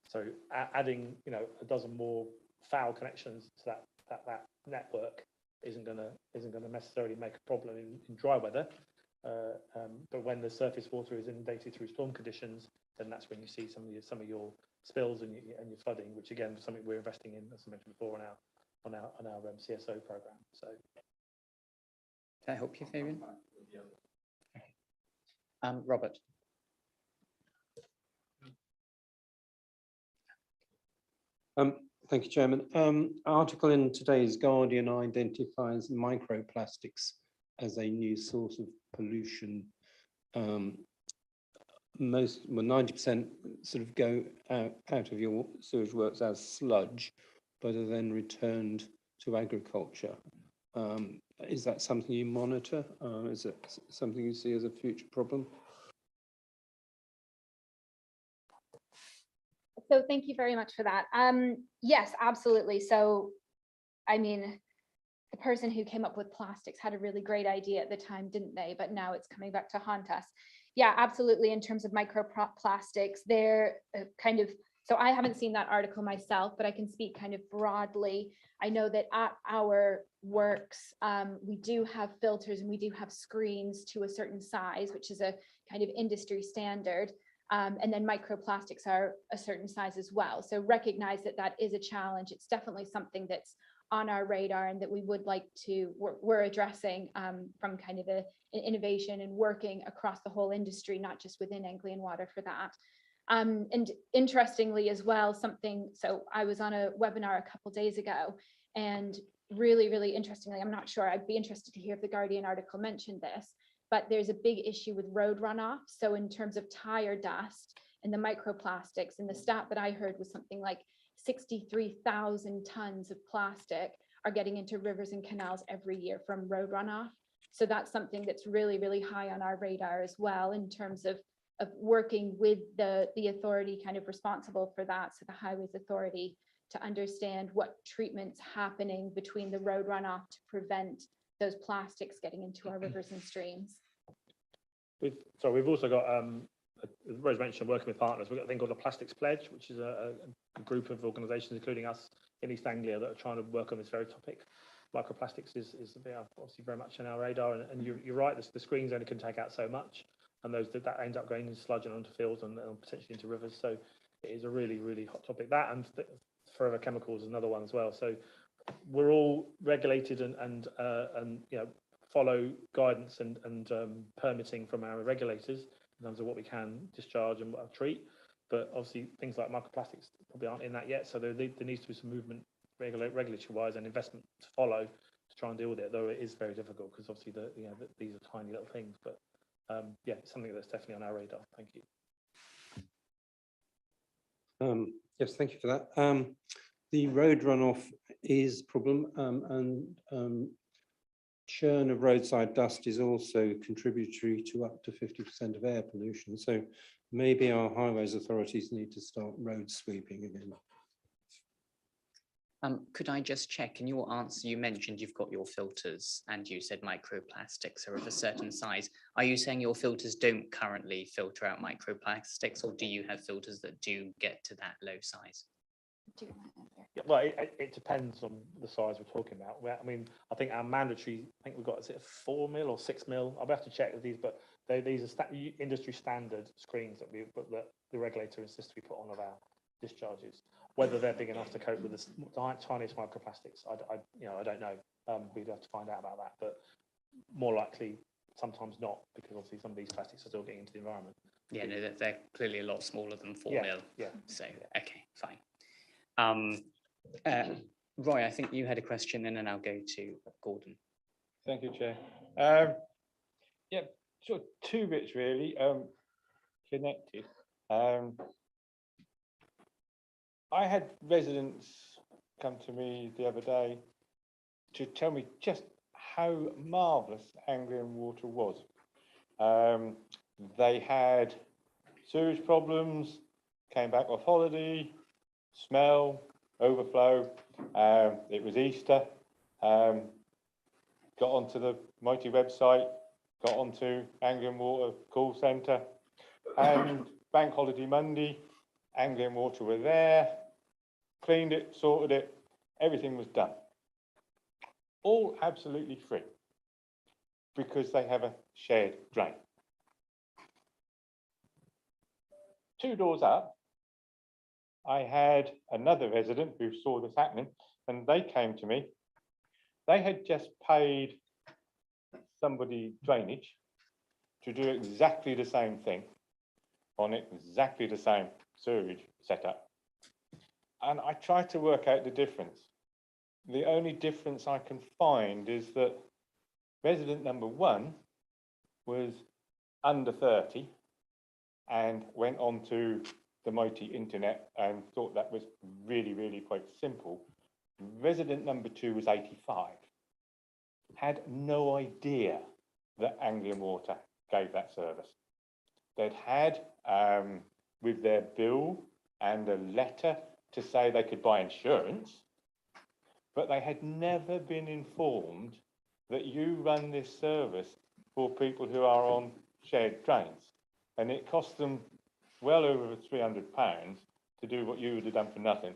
So adding, a dozen more foul connections to that network isn't going to necessarily make a problem in dry weather. But when the surface water is inundated through storm conditions, then that's when you see some of your spills and your flooding, which again is something we're investing in, as I mentioned before, on our CSO program. So, can I help you, Fabian? Robert. Thank you, Chairman. Article in today's Guardian identifies microplastics as a new source of pollution. 90% sort of go out of your sewage works as sludge, but are then returned to agriculture. Is that something you monitor? Is it something you see as a future problem? So thank you very much for that. Yes, absolutely. So, I mean, the person who came up with plastics had a really great idea at the time, didn't they? But now it's coming back to haunt us. Yeah, absolutely. In terms of microplastics, they're kind of, so I haven't seen that article myself, but I can speak kind of broadly. I know that at our works, we do have filters and we do have screens to a certain size, which is a kind of industry standard. And then microplastics are a certain size as well. So recognize that that is a challenge. It's definitely something that's on our radar and that we would like to, we're addressing from kind of an innovation and working across the whole industry, not just within Anglian Water for that. And interestingly as well, so I was on a webinar a couple days ago, and really, really interestingly, I'm not sure, I'd be interested to hear if the Guardian article mentioned this, but there's a big issue with road runoff. So in terms of tire dust and the microplastics, and the stat that I heard was something like 63,000 tons of plastic are getting into rivers and canals every year from road runoff. So that's something that's really, really high on our radar as well, in terms of working with the authority kind of responsible for that. So the Highways Authority, to understand what treatment's happening between the road runoff to prevent those plastics getting into our rivers and streams. We've also got as Rose mentioned, working with partners, we've got a thing called the Plastics Pledge, which is a group of organisations, including us in East Anglia, that are trying to work on this very topic. Microplastics is obviously very much on our radar, and you're right, the screens only can take out so much, and that ends up going into sludge and onto fields and potentially into rivers. So it is a really, really hot topic. That and forever chemicals is another one as well. So we're all regulated and follow guidance and permitting from our regulators in terms of what we can discharge and treat. But obviously things like microplastics probably aren't in that yet. So there needs to be some movement regulatory-wise and investment to follow to try and deal with it, though it is very difficult because obviously these are tiny little things. But yeah, it's something that's definitely on our radar. Thank you. Yes, thank you for that. The road runoff is a problem, and churn of roadside dust is also contributory to up to 50% of air pollution. So maybe our highways authorities need to start road sweeping again. Could I just check, in your answer, you mentioned you've got your filters and you said microplastics are of a certain size. Are you saying your filters don't currently filter out microplastics, or do you have filters that do get to that low size? Yeah, well, it depends on the size we're talking about. I mean, I think our mandatory, I think we've got, is it 4 mil or 6 mil? I'll have to check with these, but these are industry standard screens that the regulator insists we put on of our discharges. Whether they're big enough to cope with the tiniest microplastics, I don't know. We'd have to find out about that, but more likely sometimes not, because obviously some of these plastics are still getting into the environment. Yeah, no, they're clearly a lot smaller than 4 mil. Yeah. So, okay, fine. Roy, I think you had a question, and then I'll go to Gordon. Thank you, Chair. Yeah, sort of two bits really connected. I had residents come to me the other day to tell me just how marvellous Anglian water was. They had sewage problems, came back off holiday, smell, overflow. It was Easter. Got onto the Mighty website, got onto Anglian Water call centre, and Bank Holiday Monday, Anglian Water were there, cleaned it, sorted it, everything was done. All absolutely free, because they have a shared drain. 2 doors up, I had another resident who saw this happening, and they came to me. They had just paid somebody drainage to do exactly the same thing on it, exactly the same sewage setup. And I tried to work out the difference. The only difference I can find is that resident number 1 was under 30 and went on to the mighty internet and thought that was really, really quite simple. Resident number 2 was 85, had no idea that Anglian Water gave that service. They'd had with their bill and a letter to say they could buy insurance, but they had never been informed that you run this service for people who are on shared drains, and it cost them well over £300 to do what you would have done for nothing.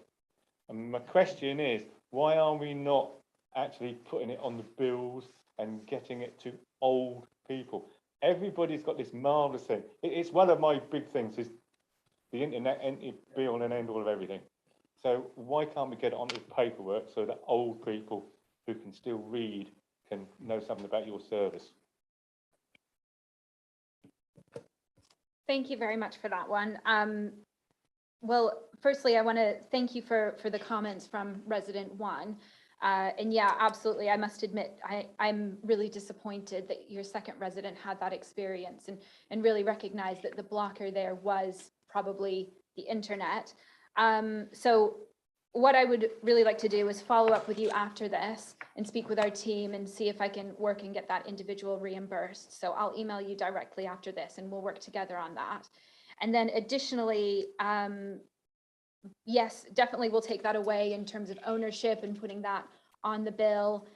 And my question is, why are we not actually putting it on the bills and getting it to old people? Everybody's got this marvellous thing. It's one of my big things, is the internet ain't the be all and end all of everything. So why can't we get it onto paperwork so that old people who can still read can know something about your service? Thank you very much for that one. Well, firstly, I want to thank you for the comments from resident 1. And yeah, absolutely. I must admit, I'm really disappointed that your second resident had that experience, and really recognize that the blocker there was probably the internet. So what I would really like to do is follow up with you after this and speak with our team and see if I can work and get that individual reimbursed. So I'll email you directly after this, and we'll work together on that. And then additionally, yes, definitely we'll take that away in terms of ownership and putting that on the bill.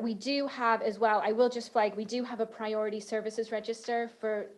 We do have as well, I will just flag, we do have a priority services register for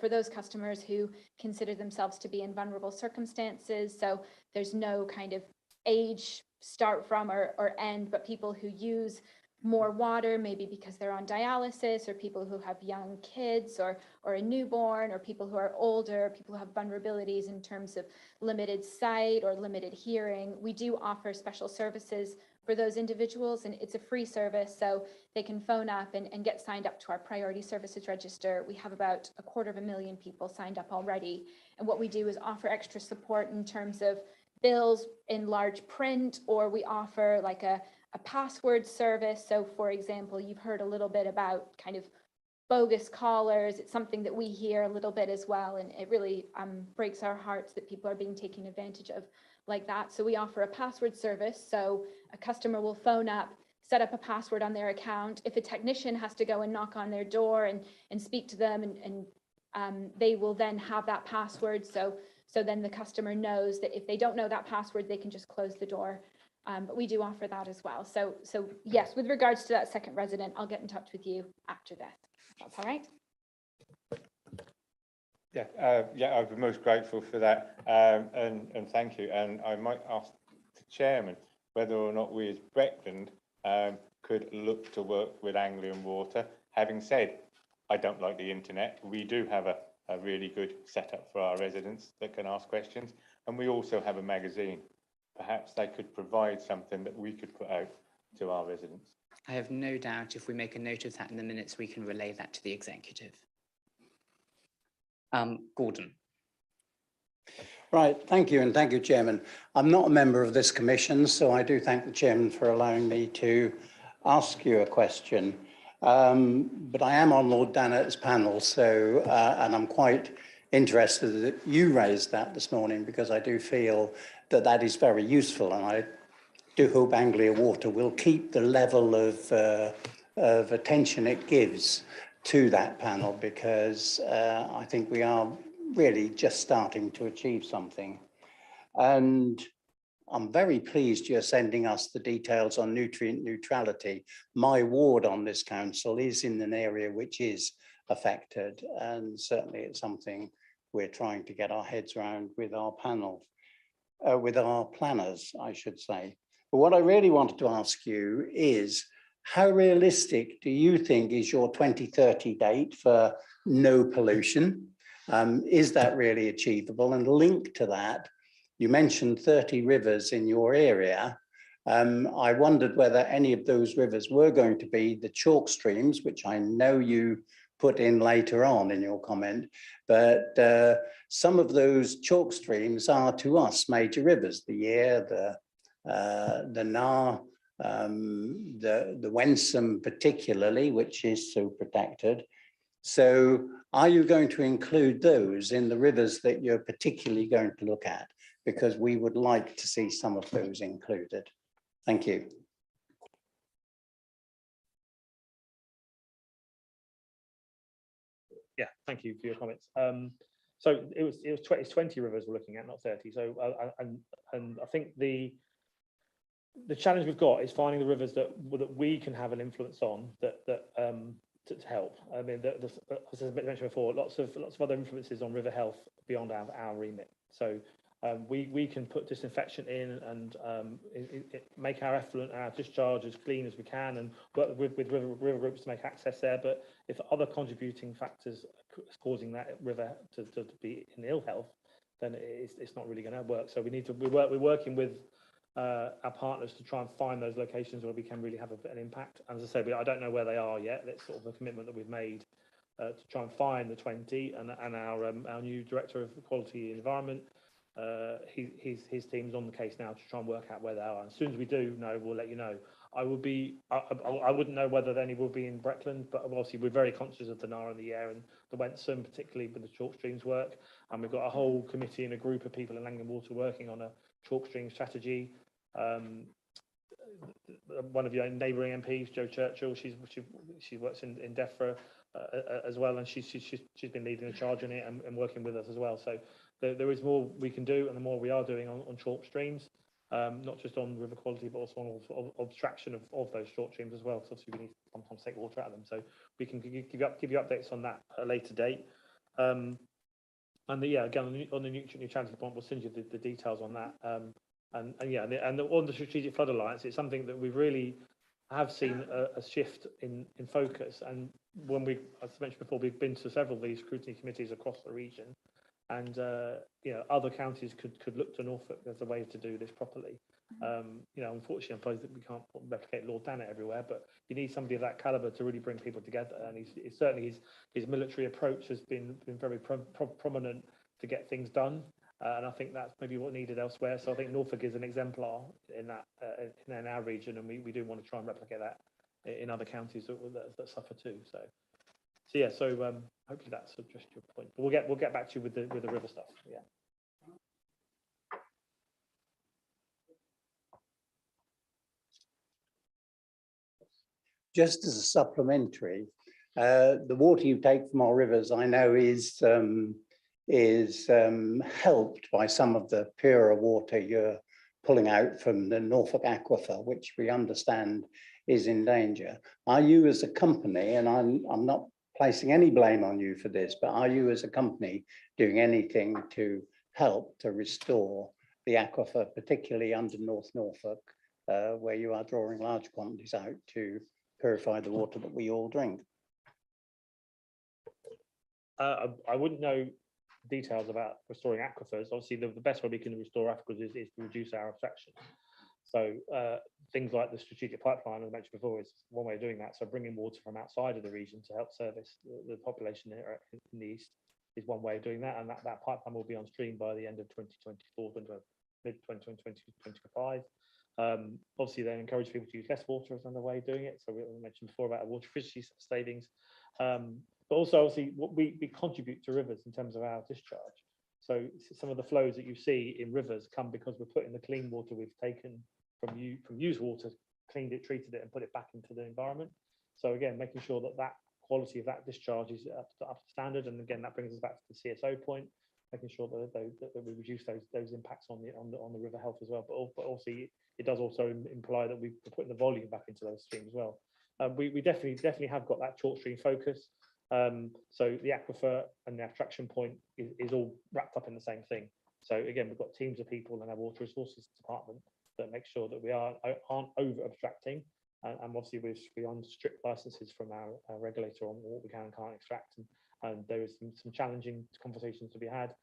those customers who consider themselves to be in vulnerable circumstances. So there's no kind of age start from or end, but people who use more water, maybe because they're on dialysis, or people who have young kids or a newborn, or people who are older, people who have vulnerabilities in terms of limited sight or limited hearing. We do offer special services for those individuals, and it's a free service, so they can phone up and get signed up to our priority services register. We have about 250,000 people signed up already, and what we do is offer extra support in terms of bills in large print, or we offer like a password service. So for example, you've heard a little bit about kind of bogus callers. It's something that we hear a little bit as well, and it really breaks our hearts that people are being taken advantage of like that. So we offer a password service. So a customer will phone up, set up a password on their account. If a technician has to go and knock on their door and speak to them, and they will then have that password. So then the customer knows that if they don't know that password, they can just close the door. But we do offer that as well. So yes, with regards to that second resident, I'll get in touch with you after this. That's all right. Yeah, I'd be most grateful for that, and thank you. And I might ask the chairman whether or not we as Breckland could look to work with Anglian Water. Having said, I don't like the internet. We do have a really good setup for our residents that can ask questions, and we also have a magazine. Perhaps they could provide something that we could put out to our residents. I have no doubt if we make a note of that in the minutes, we can relay that to the executive. Gordon. Right, thank you, and thank you, Chairman. I'm not a member of this commission, so I do thank the Chairman for allowing me to ask you a question. But I am on Lord Dannett's panel, so and I'm quite interested that you raised that this morning, because I do feel that that is very useful, and I do hope Anglia Water will keep the level of attention it gives to that panel, because I think we are really just starting to achieve something. And I'm very pleased you're sending us the details on nutrient neutrality. My ward on this council is in an area which is affected, and certainly it's something we're trying to get our heads around with our panel, with our planners, I should say. But what I really wanted to ask you is, how realistic do you think is your 2030 date for no pollution? Is that really achievable? And linked to that, you mentioned 30 rivers in your area. I wondered whether any of those rivers were going to be the chalk streams, which I know you put in later on in your comment, but some of those chalk streams are to us major rivers, the Yare, the Nar, the Wensum particularly, which is so protected. So are you going to include those in the rivers that you're particularly going to look at? Because we would like to see some of those included. Thank you. Yeah, thank you for your comments. So it's 20 rivers we're looking at, not 30. So and I think the challenge we've got is finding the rivers that we can have an influence on to help. I mean, as I mentioned before, lots of other influences on river health beyond our remit. So we can put disinfection in and make our effluent and our discharge as clean as we can, and work with river groups to make access there. But if other contributing factors causing that river to be in ill health, then it's not really going to work. So we're working with our partners to try and find those locations where we can really have an impact. And as I say, I don't know where they are yet. That's sort of a commitment that we've made to try and find the 20, and our new director of quality environment. His team's on the case now to try and work out where they are. And as soon as we do know, we'll let you know. I wouldn't know whether any will be in Breckland, but obviously we're very conscious of the Nar and the Yare and the Wensum, particularly with the chalk streams work. And we've got a whole committee and a group of people in Anglian Water working on a chalk stream strategy. One of your neighbouring MPs, Jo Churchill, she works in DEFRA as well, and she's been leading the charge on it and working with us as well. So there is more we can do, and the more we are doing on chalk streams. not just on river quality, but also on abstraction of those short streams as well. Because obviously we need to sometimes take water out of them. So we can give you updates on that at a later date. And yeah, again, on the nutrient neutrality point, we'll send you the details on that. And on the Strategic Flood Alliance, it's something that we really have seen a shift in focus. And when as I mentioned before, we've been to several of these scrutiny committees across the region, and other counties could look to Norfolk as a way to do this properly. Unfortunately, I suppose that we can't replicate Lord Danner everywhere, but you need somebody of that caliber to really bring people together. And certainly his military approach has been very prominent to get things done. And I think that's maybe what needed elsewhere. So I think Norfolk is an exemplar in that in our region, and we do want to try and replicate that in other counties that suffer too. So hopefully that's addressed your point. But we'll get back to you with the river stuff. Yeah. Just as a supplementary, the water you take from our rivers, I know, is helped by some of the purer water you're pulling out from the Norfolk Aquifer, which we understand is in danger. Are you as a company, and I'm not placing any blame on you for this, but are you as a company doing anything to help to restore the aquifer, particularly under North Norfolk, where you are drawing large quantities out to purify the water that we all drink? I wouldn't know details about restoring aquifers. Obviously, the best way we can restore aquifers is to reduce our abstraction. So things like the strategic pipeline, as I mentioned before, is one way of doing that. So bringing water from outside of the region to help service the population in the east is one way of doing that. And that pipeline will be on stream by the end of 2024, mid-2025. Obviously, they encourage people to use less water as another way of doing it. So we mentioned before about water efficiency savings. But also, obviously, what we contribute to rivers in terms of our discharge. So some of the flows that you see in rivers come because we're putting the clean water we've taken from used water, cleaned it, treated it, and put it back into the environment. So again, making sure that quality of that discharge is up to standard. And again, that brings us back to the CSO point, making sure that we reduce those impacts on the river health as well. But also, it does also imply that we're putting the volume back into those streams as well. We definitely have got that short stream focus. So the aquifer and the abstraction point is all wrapped up in the same thing. So again, we've got teams of people in our water resources department that make sure that we aren't over abstracting, and obviously we're on strict licenses from our regulator on what we can and can't extract, and there is some challenging conversations to be had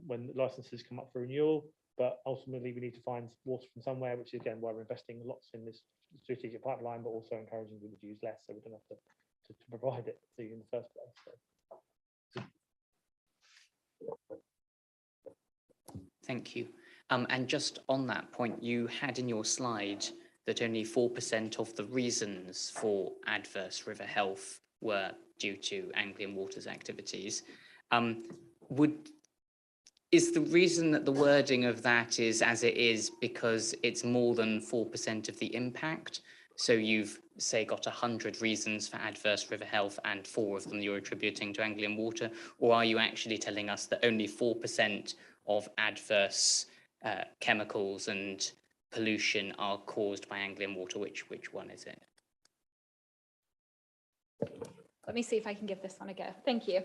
when licenses come up for renewal. But ultimately, we need to find water from somewhere, which is again why we're investing lots in this strategic pipeline, but also encouraging people to use less, so we don't have to provide it to you in the first place. So. Thank you. And just on that point, you had in your slide that only 4% of the reasons for adverse river health were due to Anglian Water's activities. Is the reason that the wording of that is as it is because it's more than 4% of the impact? So you've, say, got 100 reasons for adverse river health and 4 of them you're attributing to Anglian Water? Or are you actually telling us that only 4% of adverse chemicals and pollution are caused by Anglian Water? Which one is it? Let me see if I can give this one a go. Thank you.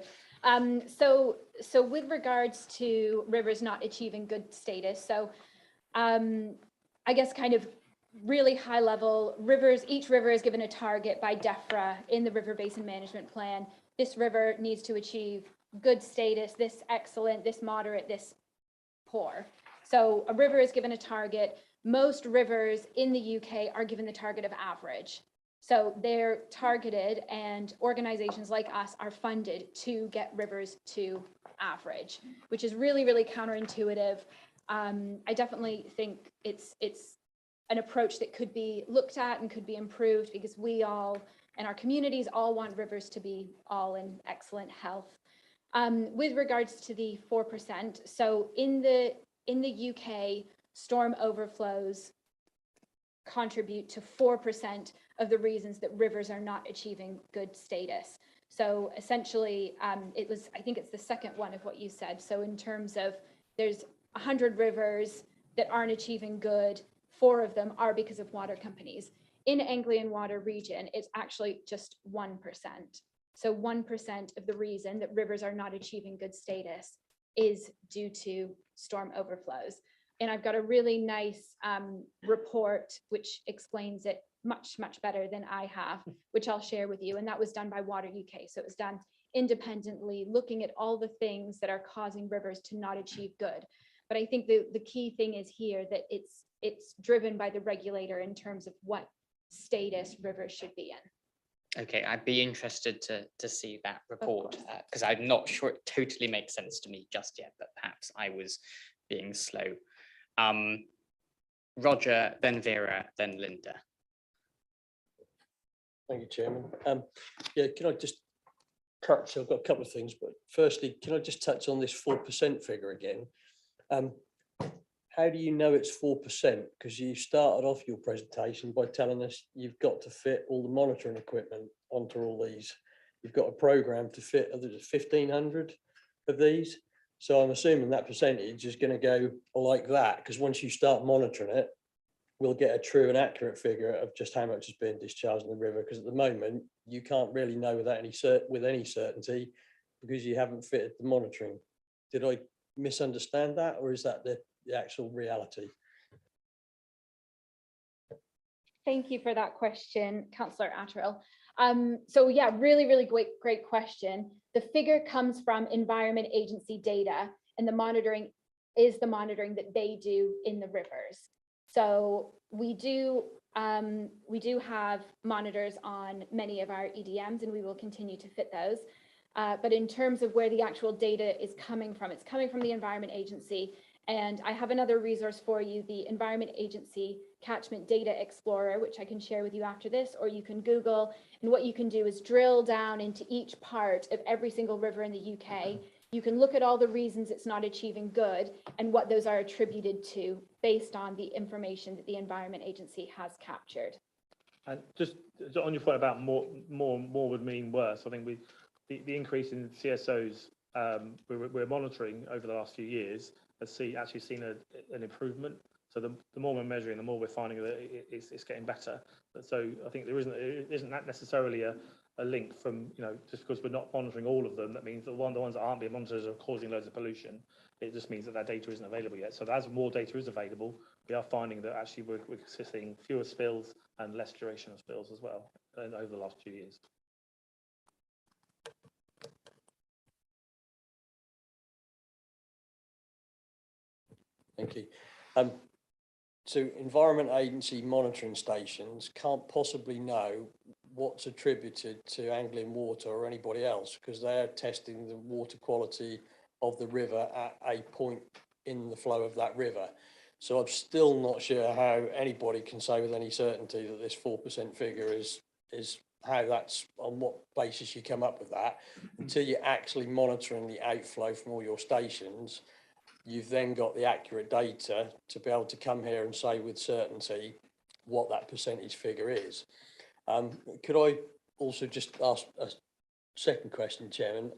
So with regards to rivers not achieving good status, so I guess kind of really high level, each river is given a target by DEFRA in the River Basin Management Plan. This river needs to achieve good status, this excellent, this moderate, this poor. So a river is given a target. Most rivers in the UK are given the target of average. So they're targeted, and organizations like us are funded to get rivers to average, which is really, really counterintuitive. I definitely think it's an approach that could be looked at and could be improved, because we all and our communities all want rivers to be all in excellent health. With regards to the 4%, so in the UK, storm overflows contribute to 4% of the reasons that rivers are not achieving good status. So essentially, I think it's the second one of what you said. So in terms of there's 100 rivers, that aren't achieving good, 4 of them are because of water companies. In Anglian water region, it's actually just 1%. So 1% of the reason that rivers are not achieving good status is due to storm overflows. And I've got a really nice report which explains it much better than I have, which I'll share with you. And that was done by Water UK. So it was done independently, looking at all the things that are causing rivers to not achieve good. But I think the key thing is here that it's driven by the regulator in terms of what status rivers should be in. Okay, I'd be interested to see that report because I'm not sure it totally makes sense to me just yet, but perhaps I was being slow. Roger, then Vera, then Linda. Thank you, Chairman. Yeah, can I just touch, I've got a couple of things, but firstly, can I just touch on this 4% figure again? How do you know it's 4%? Because you started off your presentation by telling us you've got to fit all the monitoring equipment onto all these. You've got a program to fit 1,500 of these. So I'm assuming that percentage is going to go like that, because once you start monitoring it, we'll get a true and accurate figure of just how much is being discharged in the river. Because at the moment, you can't really know with any certainty because you haven't fitted the monitoring. Did I misunderstand that, or is that the actual reality? Thank you for that question, Councillor Attrill. So yeah, really great question. The figure comes from Environment Agency data, and the monitoring is the monitoring that they do in the rivers. So we do have monitors on many of our EDMs, and we will continue to fit those. But in terms of where the actual data is coming from, it's coming from the Environment Agency. And I have another resource for you, the Environment Agency Catchment Data Explorer, which I can share with you after this, or you can Google. And what you can do is drill down into each part of every single river in the UK. You can look at all the reasons it's not achieving good and what those are attributed to based on the information that the Environment Agency has captured. And just on your point about more would mean worse, I think the increase in CSOs we're monitoring over the last few years has actually seen an improvement. So the more we're measuring, the more we're finding that it's getting better. So I think there isn't that necessarily a link from, just because we're not monitoring all of them, that means that the ones that aren't being monitored are causing loads of pollution. It just means that data isn't available yet. So as more data is available, we are finding that actually we're seeing fewer spills and less duration of spills as well over the last 2 years. Thank you. So Environment Agency monitoring stations can't possibly know what's attributed to Anglian Water or anybody else, because they're testing the water quality of the river at a point in the flow of that river. So I'm still not sure how anybody can say with any certainty that this 4% figure is how that's, on what basis you come up with that, until you're actually monitoring the outflow from all your stations. You've then got the accurate data to be able to come here and say with certainty what that percentage figure is. Could I also just ask a second question, Chairman?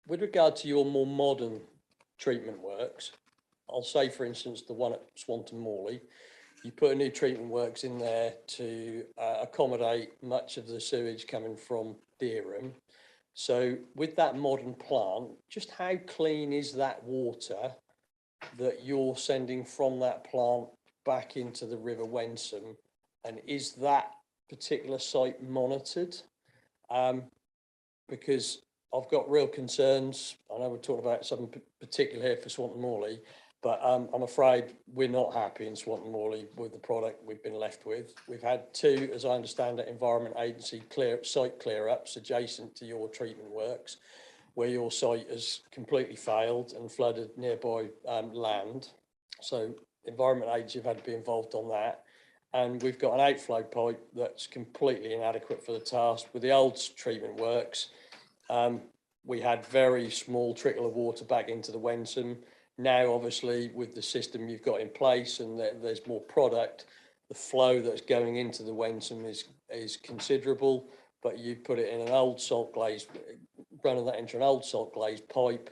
With regard to your more modern treatment works, I'll say, for instance, the one at Swanton Morley, you put a new treatment works in there to accommodate much of the sewage coming from Dereham. So with that modern plant, just how clean is that water that you're sending from that plant back into the River Wensum? And is that particular site monitored? Because I've got real concerns. I know we're talking about something particular here for Swanton Morley, but I'm afraid we're not happy in Swanton Morley with the product we've been left with. We've had 2, as I understand it, Environment Agency site clear-ups adjacent to your treatment works, where your site has completely failed and flooded nearby land. So Environment Agency have had to be involved on that. And we've got an outflow pipe that's completely inadequate for the task. With the old treatment works, we had very small trickle of water back into the Wensum. Now, obviously, with the system you've got in place and there's more product, the flow that's going into the Wensum is considerable, but you put it in an old salt glazed, running that into an old salt glazed pipe,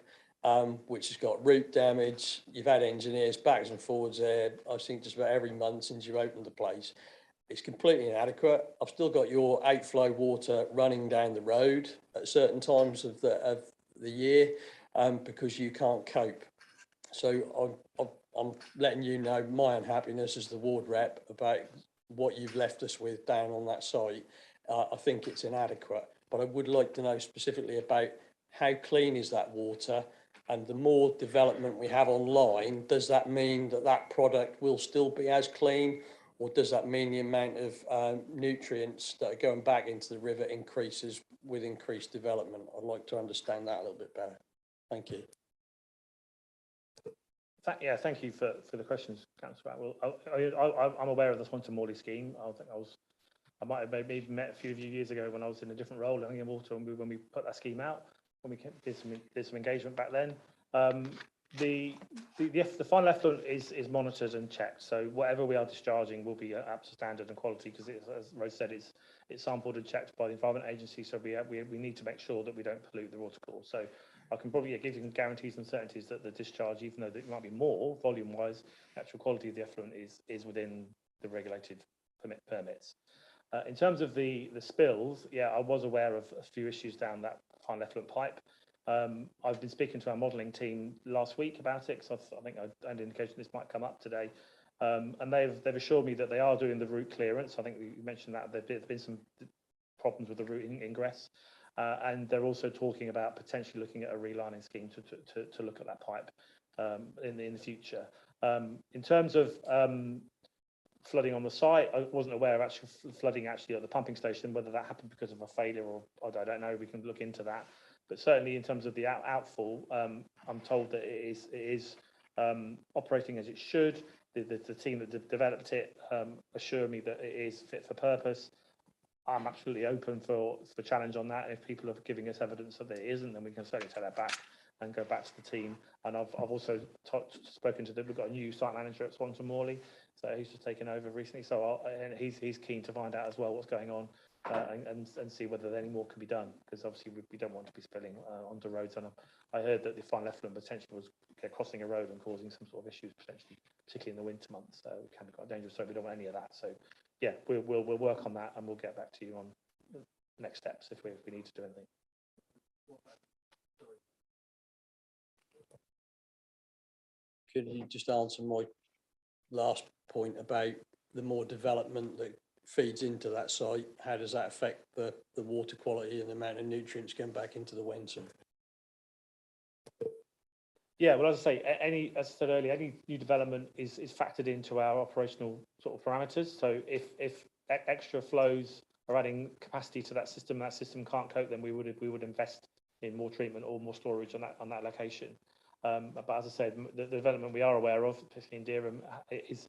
which has got root damage. You've had engineers backwards and forwards there, I think just about every month since you opened the place. It's completely inadequate. I've still got your outflow water running down the road at certain times of the year because you can't cope. So I'm letting you know my unhappiness as the ward rep about what you've left us with down on that site. I think it's inadequate, but I would like to know specifically about how clean is that water, and the more development we have online, does that mean that that product will still be as clean, or does that mean the amount of nutrients that are going back into the river increases with increased development? I'd like to understand that a little bit better. Thank you. Yeah, thank you for the questions, Councillor Atwell. I'm aware of the Swanton Morley scheme. I might have maybe met a few of you years ago when I was in a different role in Anglian Water when we put that scheme out, when we did some engagement back then. The final effluent is monitored and checked, so whatever we are discharging will be up to standard and quality, because as Rose said, it's sampled and checked by the Environment Agency, so we need to make sure that we don't pollute the watercourse. So I can probably give you guarantees and certainties that the discharge, even though it might be more volume-wise, the actual quality of the effluent is within the regulated permits. In terms of the spills, yeah, I was aware of a few issues down that final effluent pipe. I've been speaking to our modelling team last week about it, because I think I had an indication this might come up today, and they've assured me that they are doing the route clearance. I think you mentioned that there's been some problems with the route ingress. And they're also talking about potentially looking at a relining scheme to look at that pipe in the future. In terms of flooding on the site, I wasn't aware of actual flooding at the pumping station. Whether that happened because of a failure or I don't know, we can look into that. But certainly in terms of the outfall, I'm told that it is operating as it should. The team that developed it assure me that it is fit for purpose. I'm absolutely open for challenge on that. If people are giving us evidence that it isn't, then we can certainly take that back and go back to the team. And I've also spoken to them. We've got a new site manager at Swanton Morley, so he's just taken over recently. So and he's keen to find out as well what's going on and see whether any more can be done, because obviously we don't want to be spilling onto roads. And I heard that the final effluent potentially was crossing a road and causing some sort of issues potentially, particularly in the winter months. So it can be quite dangerous. So we don't want any of that. So yeah, we'll work on that, and we'll get back to you on next steps if we need to do anything. Could you just answer my last point about the more development that feeds into that site? How does that affect the water quality and the amount of nutrients going back into the Wensum? Yeah, well, as I say, as I said earlier, any new development is factored into our operational sort of parameters. So if extra flows are adding capacity to that system can't cope, then we would invest in more treatment or more storage on that location. But as I said, the development we are aware of, especially in Dereham, is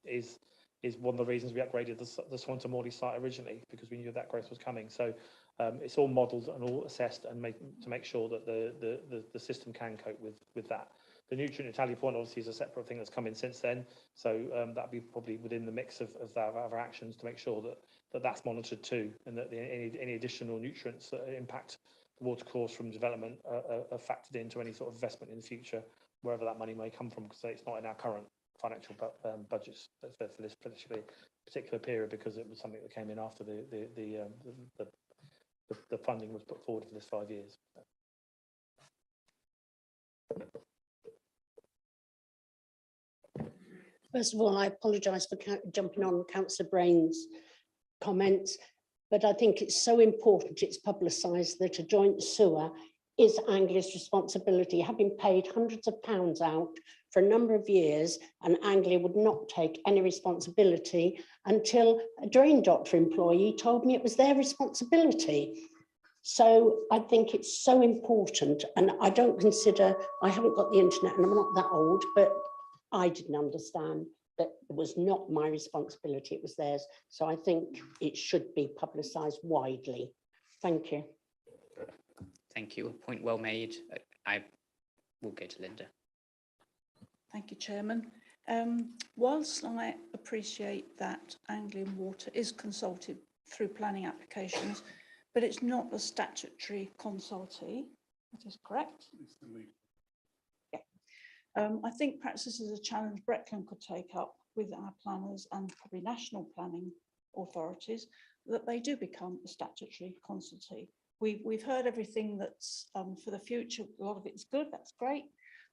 one of the reasons we upgraded the Swanton Morley site originally, because we knew that growth was coming. So it's all modelled and all assessed and to make sure that the system can cope with that. The nutrient tally point obviously is a separate thing that's come in since then, so that'll be probably within the mix of our actions to make sure that that's monitored too, and that any additional nutrients that impact the watercourse from development are factored into any sort of investment in the future, wherever that money may come from, because it's not in our current financial budgets for this particular period, because it was something that came in after the funding was put forward for this 5 years. First of all, I apologise for jumping on Councillor Brain's comments, but I think it's so important it's publicised that a joint sewer is Anglia's responsibility, having paid hundreds of pounds out for a number of years, and Anglia would not take any responsibility until a drain doctor employee told me it was their responsibility. So I think it's so important, and I don't consider, I haven't got the internet and I'm not that old, but I didn't understand that it was not my responsibility, it was theirs. So I think it should be publicised widely. Thank you. Thank you. A point well made. I will go to Linda. Thank you, Chairman. Whilst I appreciate that Anglian Water is consulted through planning applications, but it's not a statutory consultee, that is correct? I think perhaps this is a challenge Brecon could take up with our planners and probably national planning authorities, that they do become a statutory consultee. We've heard everything that's for the future. A lot of it's good, that's great,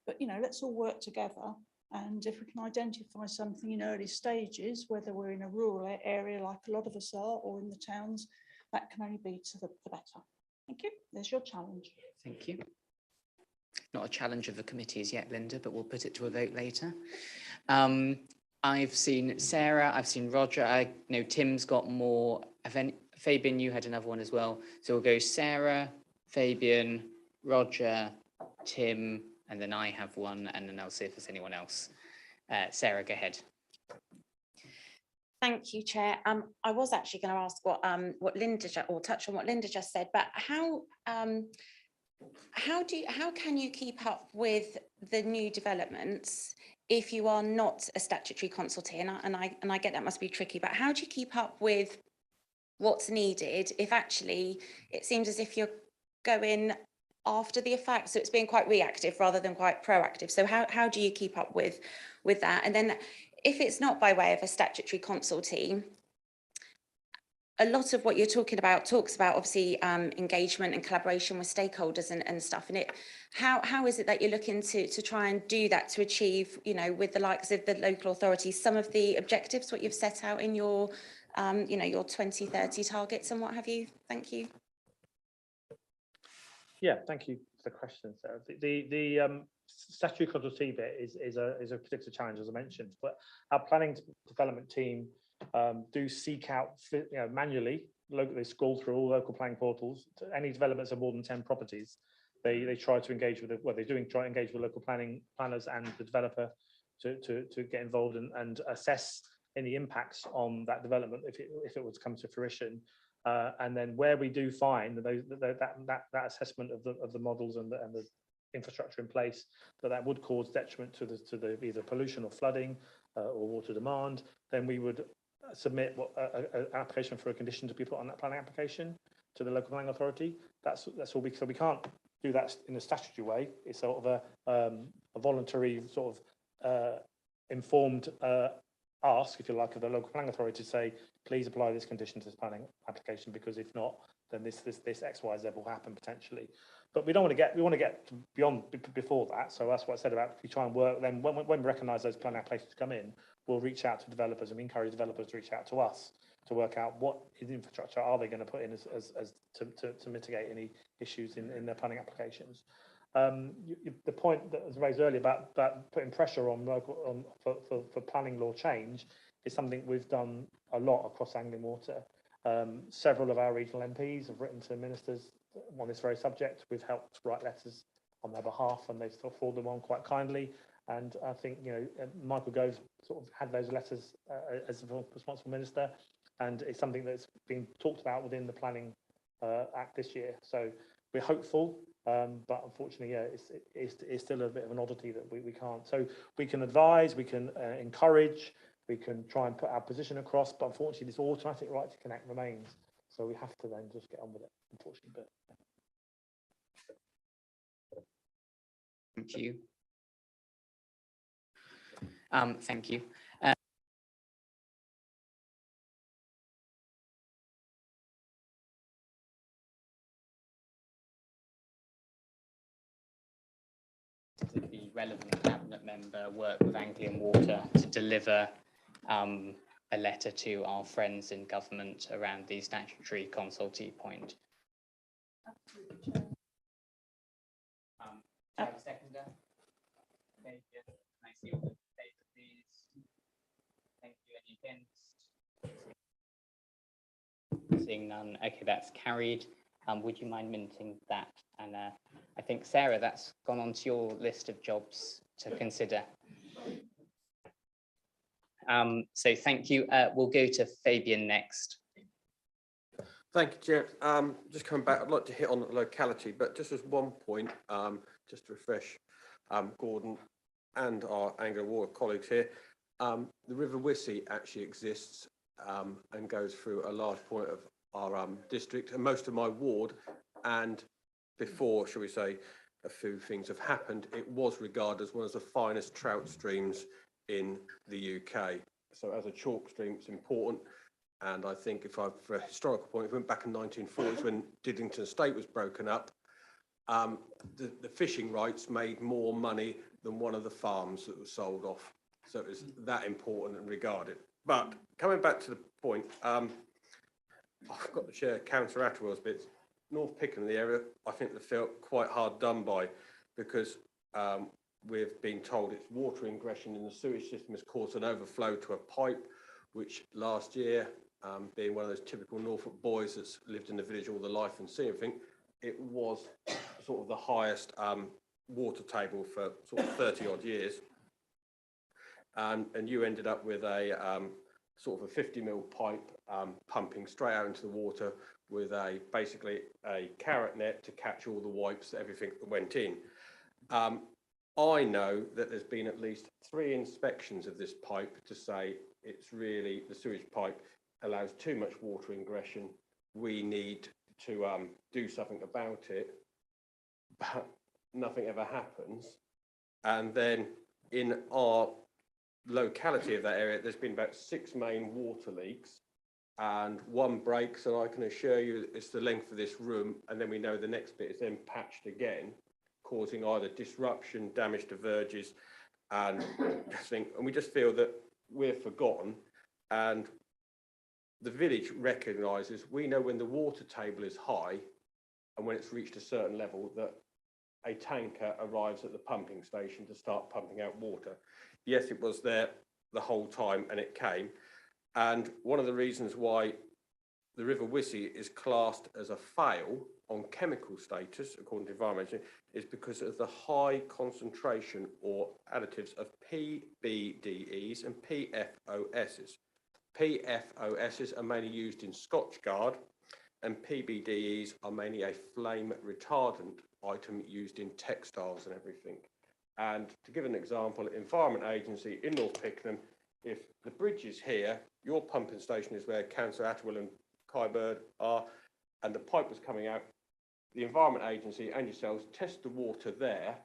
but let's all work together. And if we can identify something in early stages, whether we're in a rural area like a lot of us are, or in the towns, that can only be to the better. Thank you. There's your challenge. Thank you. Not a challenge of the committees yet, Linda, but we'll put it to a vote later. I've seen Sarah, I've seen Roger, I know Tim's got more. Fabian, you had another one as well. So we'll go Sarah, Fabian, Roger, Tim, and then I have one, and then I'll see if there's anyone else. Sarah, go ahead. Thank you, Chair. I was actually going to ask what Linda or touch on what Linda just said, but how can you keep up with the new developments if you are not a statutory consultee? And I get that must be tricky, but how do you keep up with what's needed if actually it seems as if you're going after the effect, so it's being quite reactive rather than quite proactive? So how do you keep up with that? And then if it's not by way of a statutory consultee, a lot of what you're talking about talks about obviously engagement and collaboration with stakeholders and stuff. And how is it that you're looking to try and do that to achieve, with the likes of the local authorities, some of the objectives, what you've set out in your, your 2030 targets and what have you? Thank you. Yeah, thank you for the question, Sarah. The statutory consultee bit is a particular challenge, as I mentioned, but our planning development team do seek out manually, they scroll through all local planning portals. Any developments of more than 10 properties, they try to engage with try to engage with local planners and the developer to get involved and assess any impacts on that development if it was to come to fruition. And then where we do find that assessment of the models and the infrastructure in place that would cause detriment to the either pollution or flooding or water demand, then we would submit an application for a condition to be put on that planning application to the local planning authority. That's all. So we can't do that in a statutory way. It's sort of a voluntary sort of informed ask, if you like, of the local planning authority to say, please apply this condition to this planning application, because if not, then this X, Y, Z will happen potentially. But we want to get beyond before that. So that's what I said about if we try and work, then when we recognise those planning applications come in, we'll reach out to developers and we encourage developers to reach out to us to work out what infrastructure are they going to put in as to mitigate any issues in their planning applications. The point that was raised earlier about putting pressure on local for planning law change is something we've done a lot across Anglian Water. Several of our regional MPs have written to ministers on this very subject. We've helped write letters on their behalf, and they've still forwarded them on quite kindly. And I think Michael Gove sort of had those letters as a responsible minister, and it's something that's been talked about within the Planning Act this year. So we're hopeful, but unfortunately, it's still a bit of an oddity that we can't. So we can advise, we can encourage, we can try and put our position across, but unfortunately, this automatic right to connect remains. So we have to then just get on with it, unfortunately. But thank you. Thank you. The relevant cabinet member work with Anglian Water to deliver a letter to our friends in government around the statutory consultee point. Seconder. Thank you. Can I see all the paper, please? Thank you. Any against? Seeing none. Okay, that's carried. Would you mind minting that? And I think, Sarah, that's gone onto your list of jobs to consider. So thank you. We'll go to Fabian next. Thank you, Chair. Just coming back, I'd like to hit on the locality, but just as one point, just to refresh Gordon and our Anglian Water colleagues here, the River Wissey actually exists and goes through a large point of our district and most of my ward, and before, shall we say, a few things have happened, it was regarded as one of the finest trout streams in the UK. So as a chalk stream, it's important. And I think for a historical point, if we went back in 1940s when Diddington Estate was broken up, the fishing rights made more money than one of the farms that was sold off. So it was that important and regarded. But coming back to the point, I've got to share Councillor Atwell's bits. North Pickham, the area, I think they felt quite hard done by, because we've been told it's water ingression in the sewage system has caused an overflow to a pipe, which last year, being one of those typical Norfolk boys that's lived in the village all the life and seen everything, it was sort of the highest water table for sort of 30 odd years. And you ended up with a sort of a 50 mil pipe pumping straight out into the water with basically a carrot net to catch all the wipes, everything that went in. I know that there's been at least 3 inspections of this pipe to say it's really, the sewage pipe allows too much water ingression. We need to do something about it, but nothing ever happens. And then in our locality of that area, there's been about 6 main water leaks, and 1 breaks, and I can assure you it's the length of this room, and then we know the next bit is then patched again, causing either disruption, damage to verges, and we just feel that we're forgotten. And the village recognises, we know when the water table is high and when it's reached a certain level, that a tanker arrives at the pumping station to start pumping out water. Yes, it was there the whole time and it came. And one of the reasons why the River Wissey is classed as a fail on chemical status, according to environmental, is because of the high concentration or additives of PBDEs and PFOSs. PFOSs are mainly used in Scotchgard, and PBDEs are mainly a flame retardant item used in textiles and everything. And to give an example, Environment Agency in North Pickenham, if the bridge is here, your pumping station is where Councillor Atwell and Kai Bird are, and the pipe was coming out, the Environment Agency and yourselves test the water there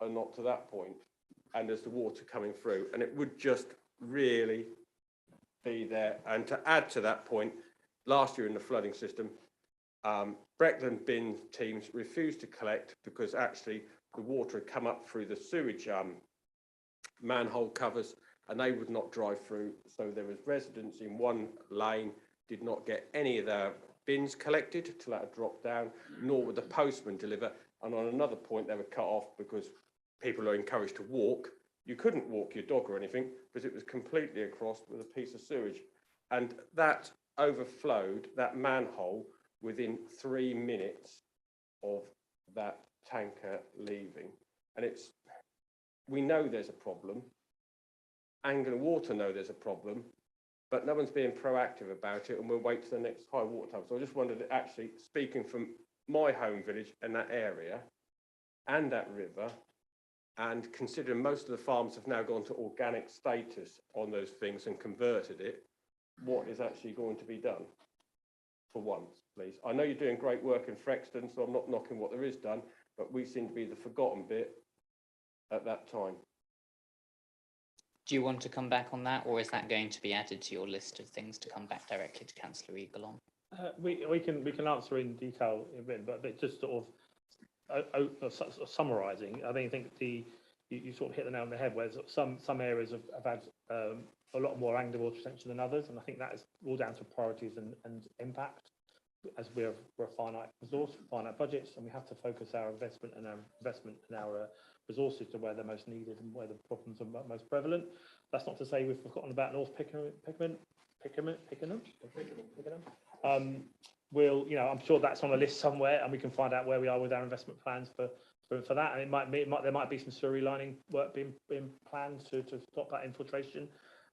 and not to that point, and there's the water coming through, and it would just really be there. And to add to that point, last year in the flooding system, Breckland bin teams refused to collect because actually the water had come up through the sewage manhole covers and they would not drive through. So there was residents in one lane did not get any of their bins collected till that had dropped down, nor would the postman deliver. And on another point, they were cut off because people are encouraged to walk. You couldn't walk your dog or anything because it was completely across with a piece of sewage. And that overflowed, that manhole, within 3 minutes of that tanker leaving. And we know there's a problem. Anglian Water know there's a problem, but no one's being proactive about it, and we'll wait till the next high water table. So I just wondered, actually, speaking from my home village and that area and that river, and considering most of the farms have now gone to organic status on those things and converted it, what is actually going to be done for once, please? I know you're doing great work in Frexton, so I'm not knocking what there is done, but we seem to be the forgotten bit at that time. Do you want to come back on that, or is that going to be added to your list of things to come back directly to Councillor Eagle on? We can answer in detail in a bit, but just sort of summarising, I think you sort of hit the nail on the head, where some areas have had a lot more Anglian water retention than others, and I think that is all down to priorities and impact. As we're a finite resource, finite budgets, and we have to focus our investment and our resources to where they're most needed and where the problems are most prevalent. That's not to say we've forgotten about North Pickenham. I'm sure that's on a list somewhere, and we can find out where we are with our investment plans for that. And there might be some sewer relining work being planned to stop that infiltration.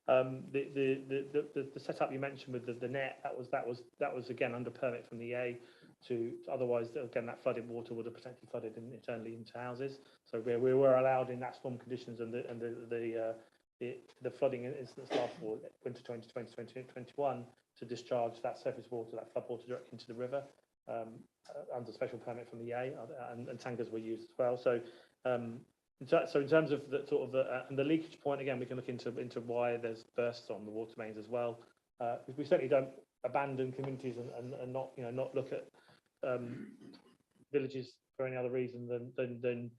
The setup you mentioned with the net, that was again under permit from the EA. Otherwise, again, that flooded water would have potentially flooded internally into houses. So we were allowed in that storm conditions and the flooding incidents last for winter 2020-2021 to discharge that surface water, that flood water, directly into the river. under special permit from the EA, and tankers were used as well. So so in terms of the sort of and the leakage point, again, we can look into why there's bursts on the water mains as well. We certainly don't abandon communities and not not look at villages for any other reason than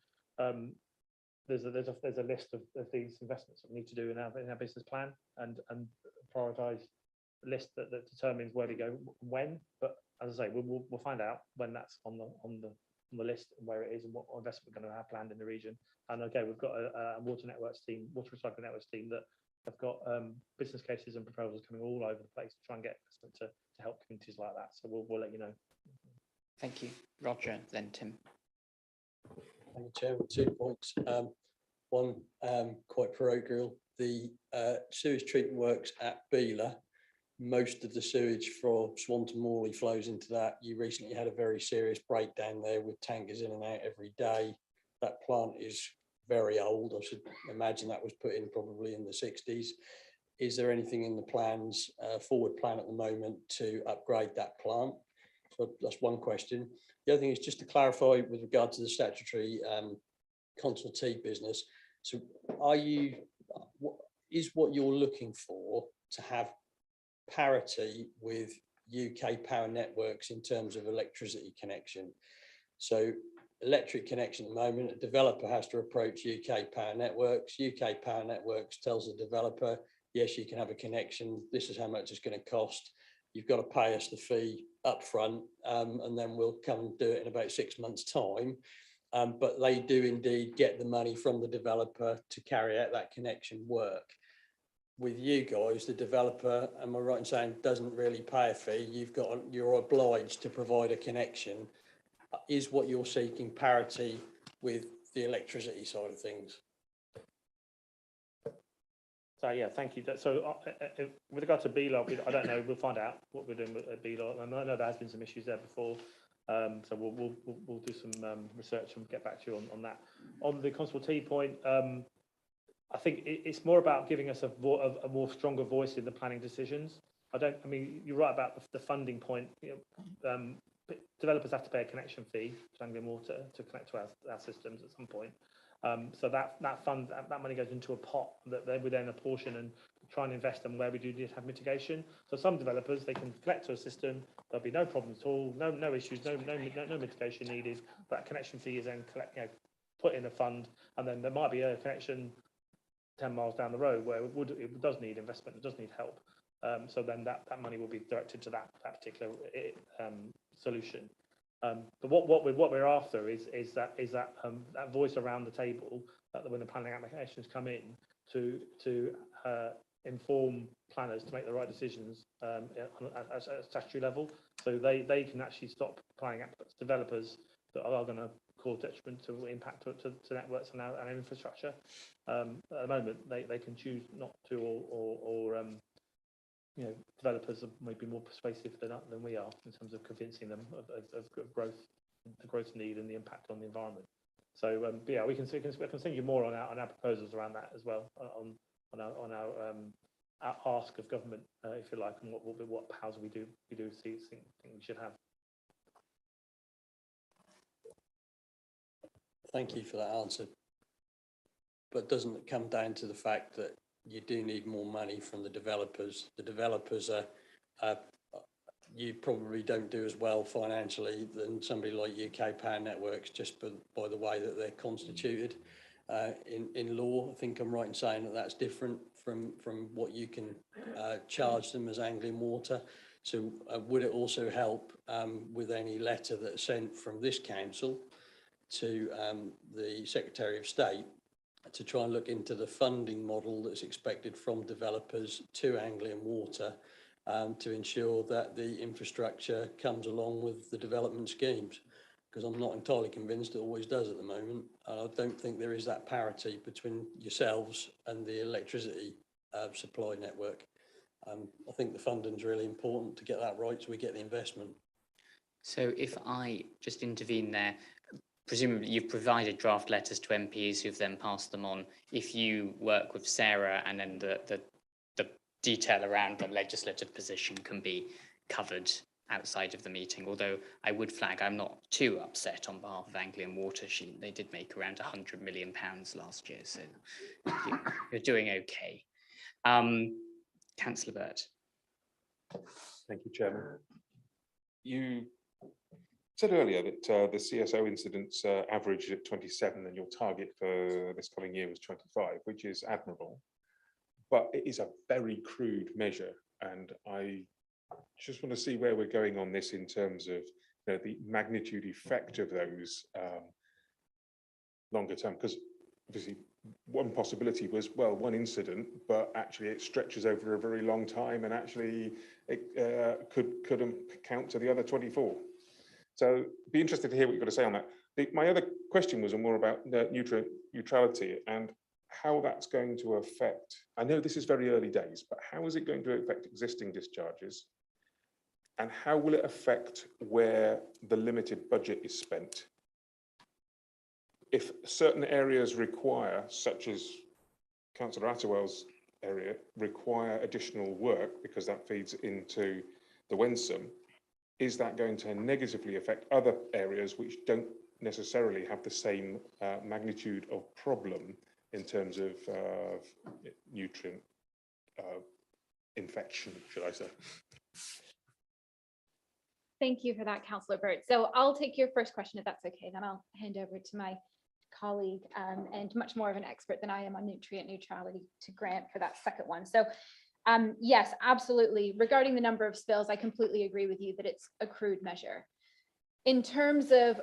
there's a list of these investments that we need to do in our business plan and prioritise a list that determines where we go when. But as I say, we'll find out when that's on the list and where it is and what investment we're going to have planned in the region. And okay, we've got a water networks team, water recycling networks team that have got business cases and proposals coming all over the place to try and get investment to help communities like that. So we'll let you know. Thank you, Roger. Then Tim. Thank you, Chairman. 2 points. One, quite parochial. The sewage treatment works at Beela, most of the sewage from Swanton Morley flows into that. You recently had a very serious breakdown there with tankers in and out every day. That plant is very old. I should imagine that was put in probably in the 60s. Is there anything in the plans, forward plan at the moment, to upgrade that plant? So that's one question. The other thing is just to clarify with regard to the statutory consultee business. So is what you're looking for to have parity with UK power networks in terms of electricity connection? So electric connection at the moment, a developer has to approach UK power networks. UK power networks tells the developer, yes, you can have a connection. This is how much it's going to cost. You've got to pay us the fee up front, and then we'll come and do it in about 6 months' time. But they do indeed get the money from the developer to carry out that connection work. With you guys, the developer, am I right in saying, doesn't really pay a fee? You're obliged to provide a connection. Is what you're seeking parity with the electricity side of things? So yeah, thank you. So with regard to Beela, I don't know. We'll find out what we're doing at Beela. I know there has been some issues there before, so we'll do some research and get back to you on that. On the consultee point, I think it's more about giving us a more stronger voice in the planning decisions. I mean, you're right about the funding point. Developers have to pay a connection fee to Anglian Water to connect to our systems at some point. So that money goes into a pot that they would then apportion and try and invest in where we do need to have mitigation. So some developers, they can connect to a system, there'll be no problems at all, no issues, no mitigation needed. That connection fee is then put in a fund, and then there might be a connection 10 miles down the road where it does need investment, it does need help. So then that money will be directed to that particular solution. But what we're after is that voice around the table that when the planning applications come in to inform planners to make the right decisions at a statutory level, so they can actually stop planning developers that are going to cause detriment to impact to networks and our infrastructure. At the moment, they can choose not to, or developers are maybe more persuasive than we are in terms of convincing them of growth, the growth need and the impact on the environment. So yeah, we can send you more on our proposals around that as well, on our ask of government, if you like, and what powers we do think we should have. Thank you for that answer. But doesn't it come down to the fact that you do need more money from the developers? The developers you probably don't do as well financially than somebody like UK Power Networks, just by the way that they're constituted in law. I think I'm right in saying that that's different from what you can charge them as Anglian Water. So would it also help with any letter that's sent from this council to the Secretary of State to try and look into the funding model that's expected from developers to Anglian Water to ensure that the infrastructure comes along with the development schemes? Because I'm not entirely convinced it always does at the moment. I don't think there is that parity between yourselves and the electricity supply network. I think the funding is really important to get that right so we get the investment. So if I just intervene there, presumably you've provided draft letters to MPs who've then passed them on. If you work with Sarah, and then the detail around the legislative position can be covered outside of the meeting, although I would flag I'm not too upset on behalf of Anglian Water. They did make around £100 million last year, so you're doing okay. Councillor Burt. Thank you, Chairman. You said earlier that the CSO incidents averaged at 27 and your target for this coming year was 25, which is admirable. But it is a very crude measure, and I just want to see where we're going on this in terms of the magnitude effect of those longer term, because obviously one possibility was, well, one incident, but actually it stretches over a very long time, and actually it couldn't count to the other 24. So be interested to hear what you've got to say on that. My other question was more about neutrality and how that's going to affect, I know this is very early days, but how is it going to affect existing discharges? And how will it affect where the limited budget is spent? If certain areas require, such as Councillor Attewell's area, require additional work because that feeds into the Wensum, is that going to negatively affect other areas which don't necessarily have the same magnitude of problem in terms of nutrient infection, should I say? Thank you for that, Councillor Burt. So I'll take your first question if that's okay, then I'll hand over to my colleague and much more of an expert than I am on nutrient neutrality, to Grant for that second one. So yes, absolutely. Regarding the number of spills, I completely agree with you that it's a crude measure. In terms of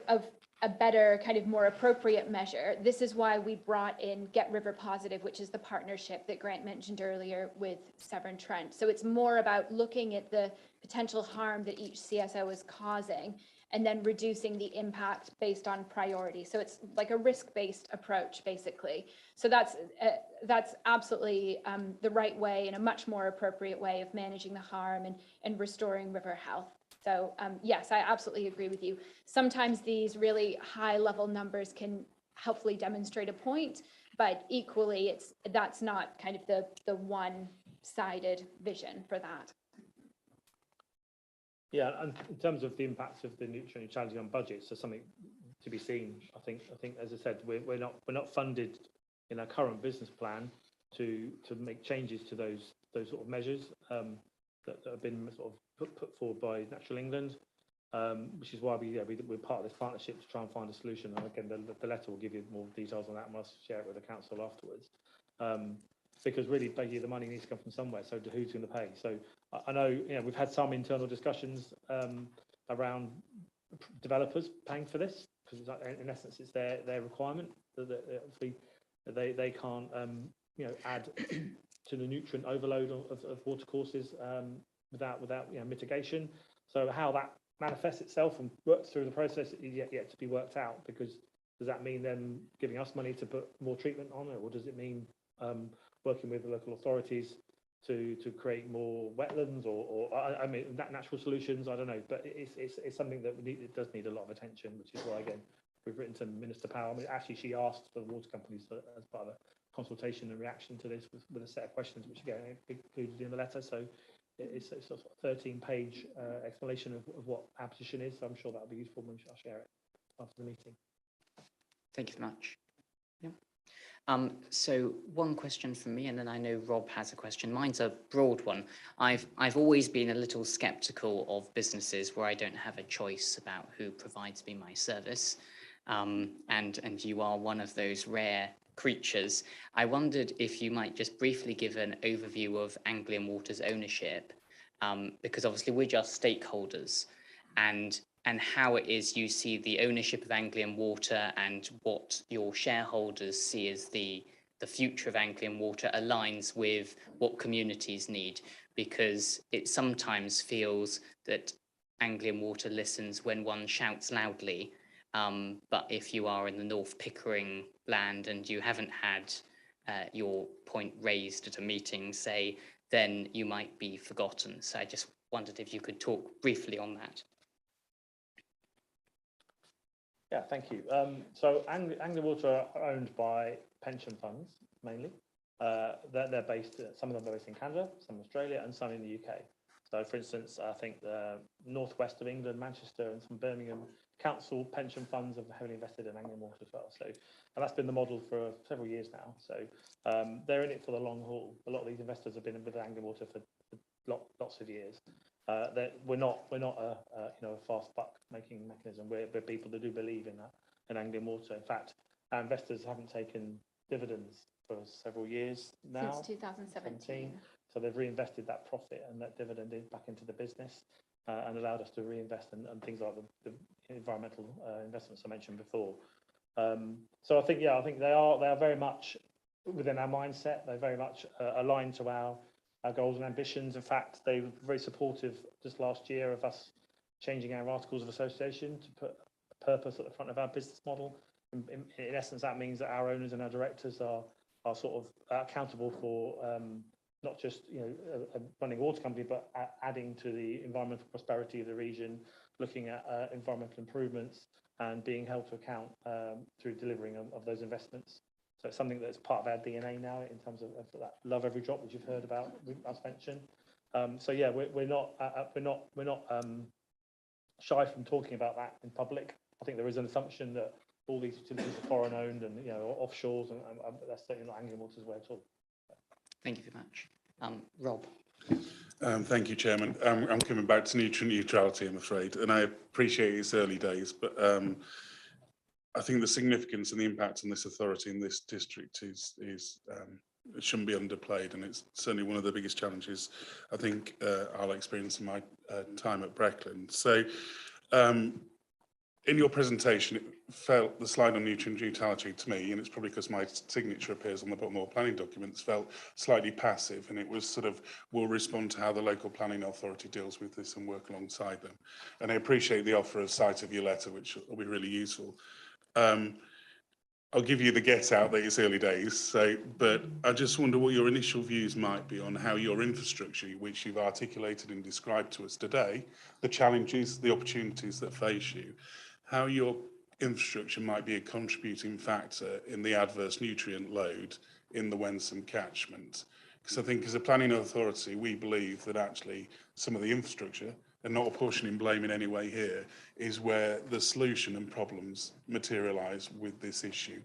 a better, kind of more appropriate measure, this is why we brought in Get River Positive, which is the partnership that Grant mentioned earlier with Severn Trent. So it's more about looking at the potential harm that each CSO is causing and then reducing the impact based on priority. So it's like a risk-based approach, basically. So that's absolutely the right way and a much more appropriate way of managing the harm and restoring river health. So yes, I absolutely agree with you. Sometimes these really high level numbers can helpfully demonstrate a point, but equally that's not kind of the one-sided vision for that. Yeah, and in terms of the impacts of the nutrient neutrality on budgets, so something to be seen. I think, as I said, we're not funded in our current business plan to make changes to those sort of measures that have been sort of put forward by Natural England, which is why we're part of this partnership to try and find a solution. And again, the letter will give you more details on that, and I'll share it with the council afterwards. Because really, basically, the money needs to come from somewhere. So who's going to pay? So I know, we've had some internal discussions around developers paying for this, because in essence, it's their requirement that they can't, add to the nutrient overload of watercourses without mitigation. So how that manifests itself and works through the process is yet to be worked out, because does that mean them giving us money to put more treatment on it, or does it mean working with the local authorities to create more wetlands or I mean natural solutions? I don't know, but it's something that it does need a lot of attention, which is why, again, we've written to Minister Powell. I mean, actually, she asked for the water companies as part of a consultation and reaction to this with a set of questions, which again included in the letter. So it's a sort of 13-page explanation of what our position is. So I'm sure that'll be useful when I'll share it after the meeting. Thank you very much. Yeah. So one question from me, and then I know Rob has a question. Mine's a broad one. I've always been a little sceptical of businesses where I don't have a choice about who provides me my service, and you are one of those rare creatures. I wondered if you might just briefly give an overview of Anglian Water's ownership, because obviously we're just stakeholders, and how it is you see the ownership of Anglian Water and what your shareholders see as the future of Anglian Water aligns with what communities need, because it sometimes feels that Anglian Water listens when one shouts loudly, but if you are in the North Pickering land and you haven't had your point raised at a meeting, say, then you might be forgotten. So I just wondered if you could talk briefly on that. Yeah, thank you. So Anglian Water are owned by pension funds, mainly. They're based, some of them are based in Canada, some in Australia, and some in the UK. So, for instance, I think the northwest of England, Manchester, and some Birmingham council pension funds have heavily invested in Anglian Water as well. So, and that's been the model for several years now. So, they're in it for the long haul. A lot of these investors have been with Anglian Water for lots of years. We're not a fast buck making mechanism. We're people that do believe in that in Anglian Water. In fact, our investors haven't taken dividends for several years now. Since 2017. So they've reinvested that profit and that dividend back into the business and allowed us to reinvest in things like the environmental investments I mentioned before. So I think they are very much within our mindset. They're very much aligned to our goals and ambitions. In fact, they were very supportive just last year of us changing our articles of association to put a purpose at the front of our business model. In essence, that means that our owners and our directors are sort of accountable for not just running a water company, but adding to the environmental prosperity of the region, looking at environmental improvements, and being held to account through delivering of those investments. So it's something that's part of our DNA now in terms of that love every drop, which you've heard about us mention. So yeah, we're not shy from talking about that in public. I think there is an assumption that all these utilities are foreign owned and offshores, and that's certainly not Anglian Water's way at all. Thank you very much. Rob. Thank you, Chairman. I'm coming back to nutrient neutrality, I'm afraid, and I appreciate it's early days, but I think the significance and the impact on this authority in this district is it shouldn't be underplayed, and it's certainly one of the biggest challenges I think I'll experience in my time at Breckland. So in your presentation, it felt the slide on nutrient neutrality to me, and it's probably because my signature appears on the bottom of all planning documents, felt slightly passive, and it was sort of, we'll respond to how the local planning authority deals with this and work alongside them. And I appreciate the offer of sight of your letter, which will be really useful. I'll give you the get out that it's early days, but I just wonder what your initial views might be on how your infrastructure, which you've articulated and described to us today, the challenges, the opportunities that face you, how your infrastructure might be a contributing factor in the adverse nutrient load in the Wensum catchment. Because I think as a planning authority, we believe that actually some of the infrastructure, and not apportioning blame in any way here, is where the solution and problems materialise with this issue.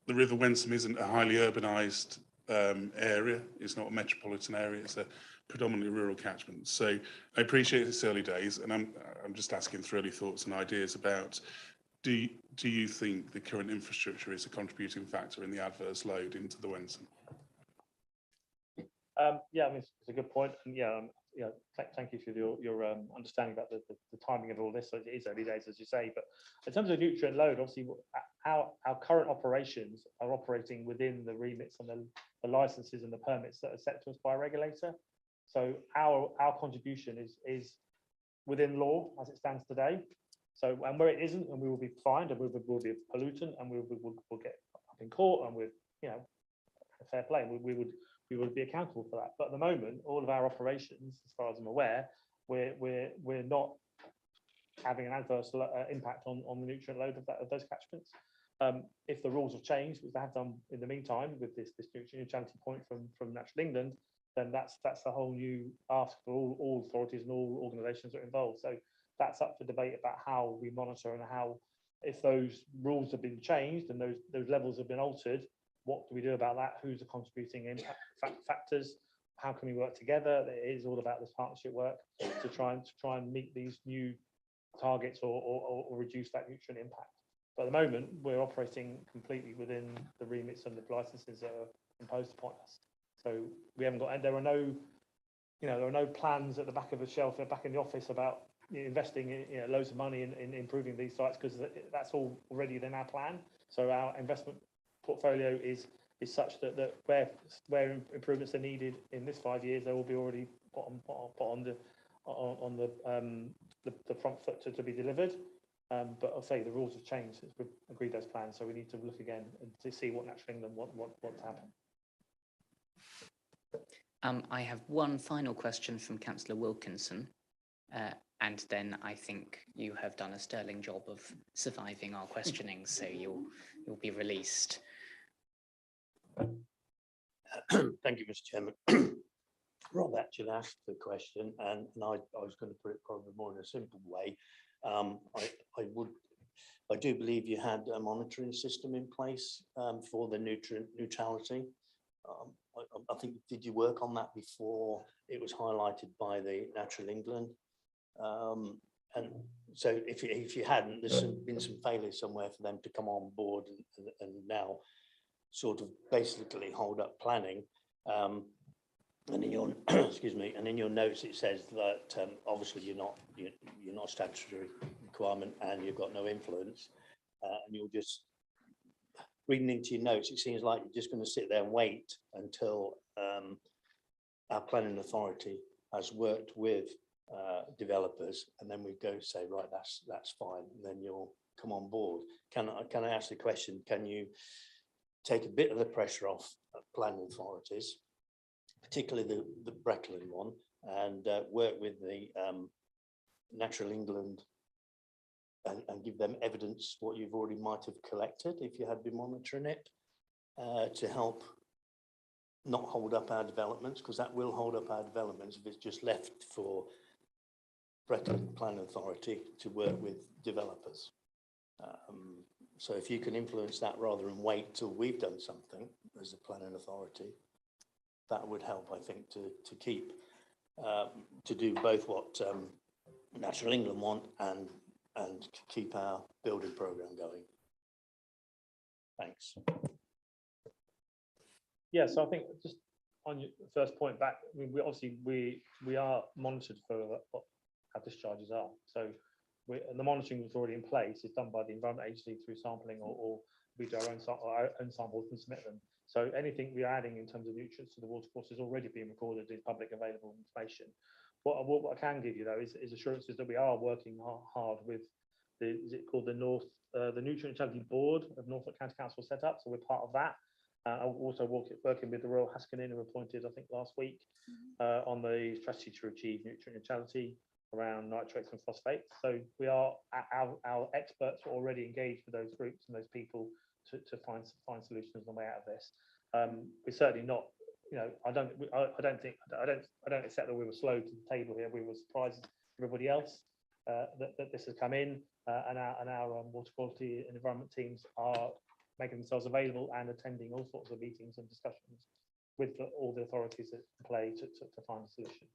The River Wensum isn't a highly urbanised area, it's not a metropolitan area, it's a predominantly rural catchment. So I appreciate it's early days, and I'm just asking for early thoughts and ideas about, do you think the current infrastructure is a contributing factor in the adverse load into the Wensum? Yeah, I mean, it's a good point, and thank you for your understanding about the timing of all this. So it is early days, as you say, but in terms of nutrient load, obviously our current operations are operating within the remits and the licenses and the permits that are set to us by a regulator. So our contribution is within law as it stands today. So, and where it isn't, and we will be fined, and we will be a pollutant, and we'll get up in court, and with fair play, we would be accountable for that. But at the moment, all of our operations, as far as I'm aware, we're not having an adverse impact on the nutrient load of those catchments. If the rules have changed, which they have done in the meantime with this nutrient neutrality point from Natural England, then that's a whole new ask for all authorities and all organisations that are involved. So that's up for debate about how we monitor and how, if those rules have been changed and those levels have been altered, what do we do about that? Who's the contributing impact factors? How can we work together? It is all about this partnership work to try and meet these new targets or reduce that nutrient impact. But at the moment, we're operating completely within the remits and the licenses that are imposed upon us. So we haven't got, and there are no plans at the back of the shelf, back in the office about investing loads of money in improving these sites, because that's all already in our plan. So our investment portfolio is such that where improvements are needed in this 5 years, they will be already put on the front foot to be delivered. But I'll say the rules have changed since we've agreed those plans, so we need to look again to see what Natural England wants to happen. I have one final question from Councillor Wilkinson, and then I think you have done a sterling job of surviving our questioning, so you'll be released. Thank you, Mr. Chairman. Rob actually asked the question, and I was going to put it probably more in a simple way. I do believe you had a monitoring system in place for the nutrient neutrality. I think, did you work on that before it was highlighted by the Natural England? And so if you hadn't, there's been some failure somewhere for them to come on board and now sort of basically hold up planning. And in your excuse me, and in your notes it says that obviously you're not a statutory requirement and you've got no influence, and you're just reading into your notes. It seems like you're just going to sit there and wait until our planning authority has worked with developers, and then we go say, right, that's fine, and then you'll come on board. Can I ask the question? Can you take a bit of the pressure off planning authorities, particularly the Breckland one, and work with the Natural England and give them evidence what you've already might have collected if you had been monitoring it, to help not hold up our developments, because that will hold up our developments if it's just left for Breckland Planning Authority to work with developers. So if you can influence that rather than wait till we've done something as a planning authority, that would help, I think, to keep to do both what Natural England want and keep our building program going. Thanks. Yeah, so I think just on your first point back, I mean, we are monitored for what our discharges are. So the monitoring was already in place. It's done by the Environment Agency through sampling, or we do our own samples and submit them. So anything we're adding in terms of nutrients to the watercourse is already being recorded in public available information. What I can give you though is assurances that we are working hard with is it called the Nutrient Neutrality Board of Norfolk County Council set up. So we're part of that. I'm also working with the Royal Haskinen, who were appointed, I think, last week on the strategy to achieve nutrient neutrality around nitrates and phosphates. So we are, our experts are already engaged with those groups and those people to find solutions on the way out of this. We're certainly not, you know, I don't accept that we were slow to the table here. We were surprised everybody else that this has come in, and our water quality and environment teams are making themselves available and attending all sorts of meetings and discussions with all the authorities at play to find a solution.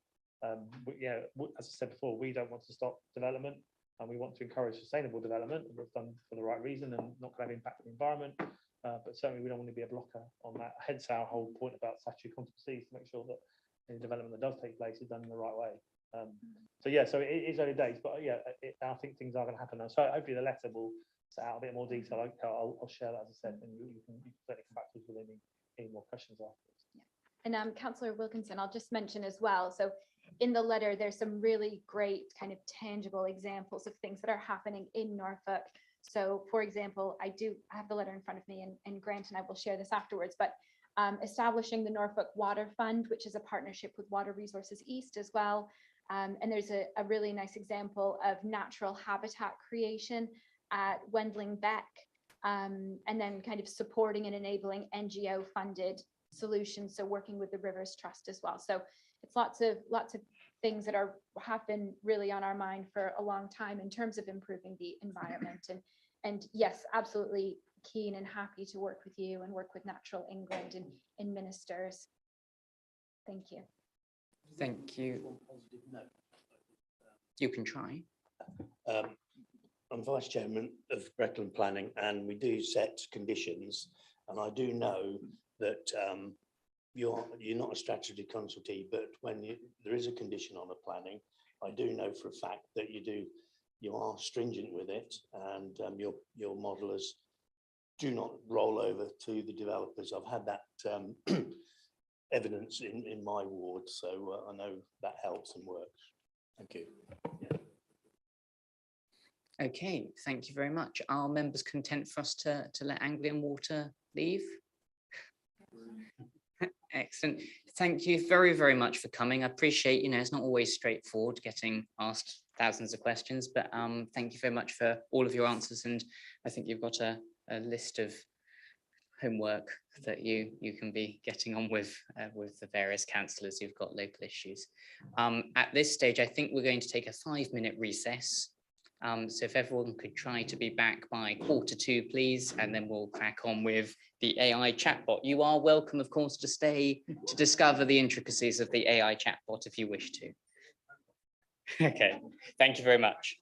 Yeah, as I said before, we don't want to stop development, and we want to encourage sustainable development. We've done for the right reason and not going to have impact on the environment, but certainly we don't want to be a blocker on that. Hence our whole point about statutory competencies, to make sure that any development that does take place is done in the right way. So yeah, so it is early days, but yeah, I think things are going to happen now. So hopefully the letter will set out a bit more detail. I'll share that, as I said, and you can certainly come back to us with any more questions afterwards. Yeah. And Councillor Wilkinson, I'll just mention as well, so in the letter there's some really great kind of tangible examples of things that are happening in Norfolk. So for example, I have the letter in front of me, and Grant and I will share this afterwards, but establishing the Norfolk Water Fund, which is a partnership with Water Resources East as well. And there's a really nice example of natural habitat creation at Wendling Beck, and then kind of supporting and enabling NGO funded solutions. So working with the Rivers Trust as well. So it's lots of things that have been really on our mind for a long time in terms of improving the environment. And yes, absolutely keen and happy to work with you and work with Natural England and ministers. Thank you. Thank you. You can try. I'm Vice Chairman of Breckland Planning, and we do set conditions, and I do know that you're not a statutory consultee, but when there is a condition on a planning, I do know for a fact that you are stringent with it, and your modelers do not roll over to the developers. I've had that evidence in my ward, so I know that helps and works. Thank you. Yeah. Okay, thank you very much. Are members content for us to let Anglian Water leave? Excellent. Thank you very, very much for coming. I appreciate, it's not always straightforward getting asked thousands of questions, but thank you very much for all of your answers. And I think you've got a list of homework that you can be getting on with the various councillors who've got local issues. At this stage, I think we're going to take a 5-minute recess. So if everyone could try to be back by 1:45, please, and then we'll crack on with the AI chatbot. You are welcome, of course, to stay to discover the intricacies of the AI chatbot if you wish to. Okay, thank you very much.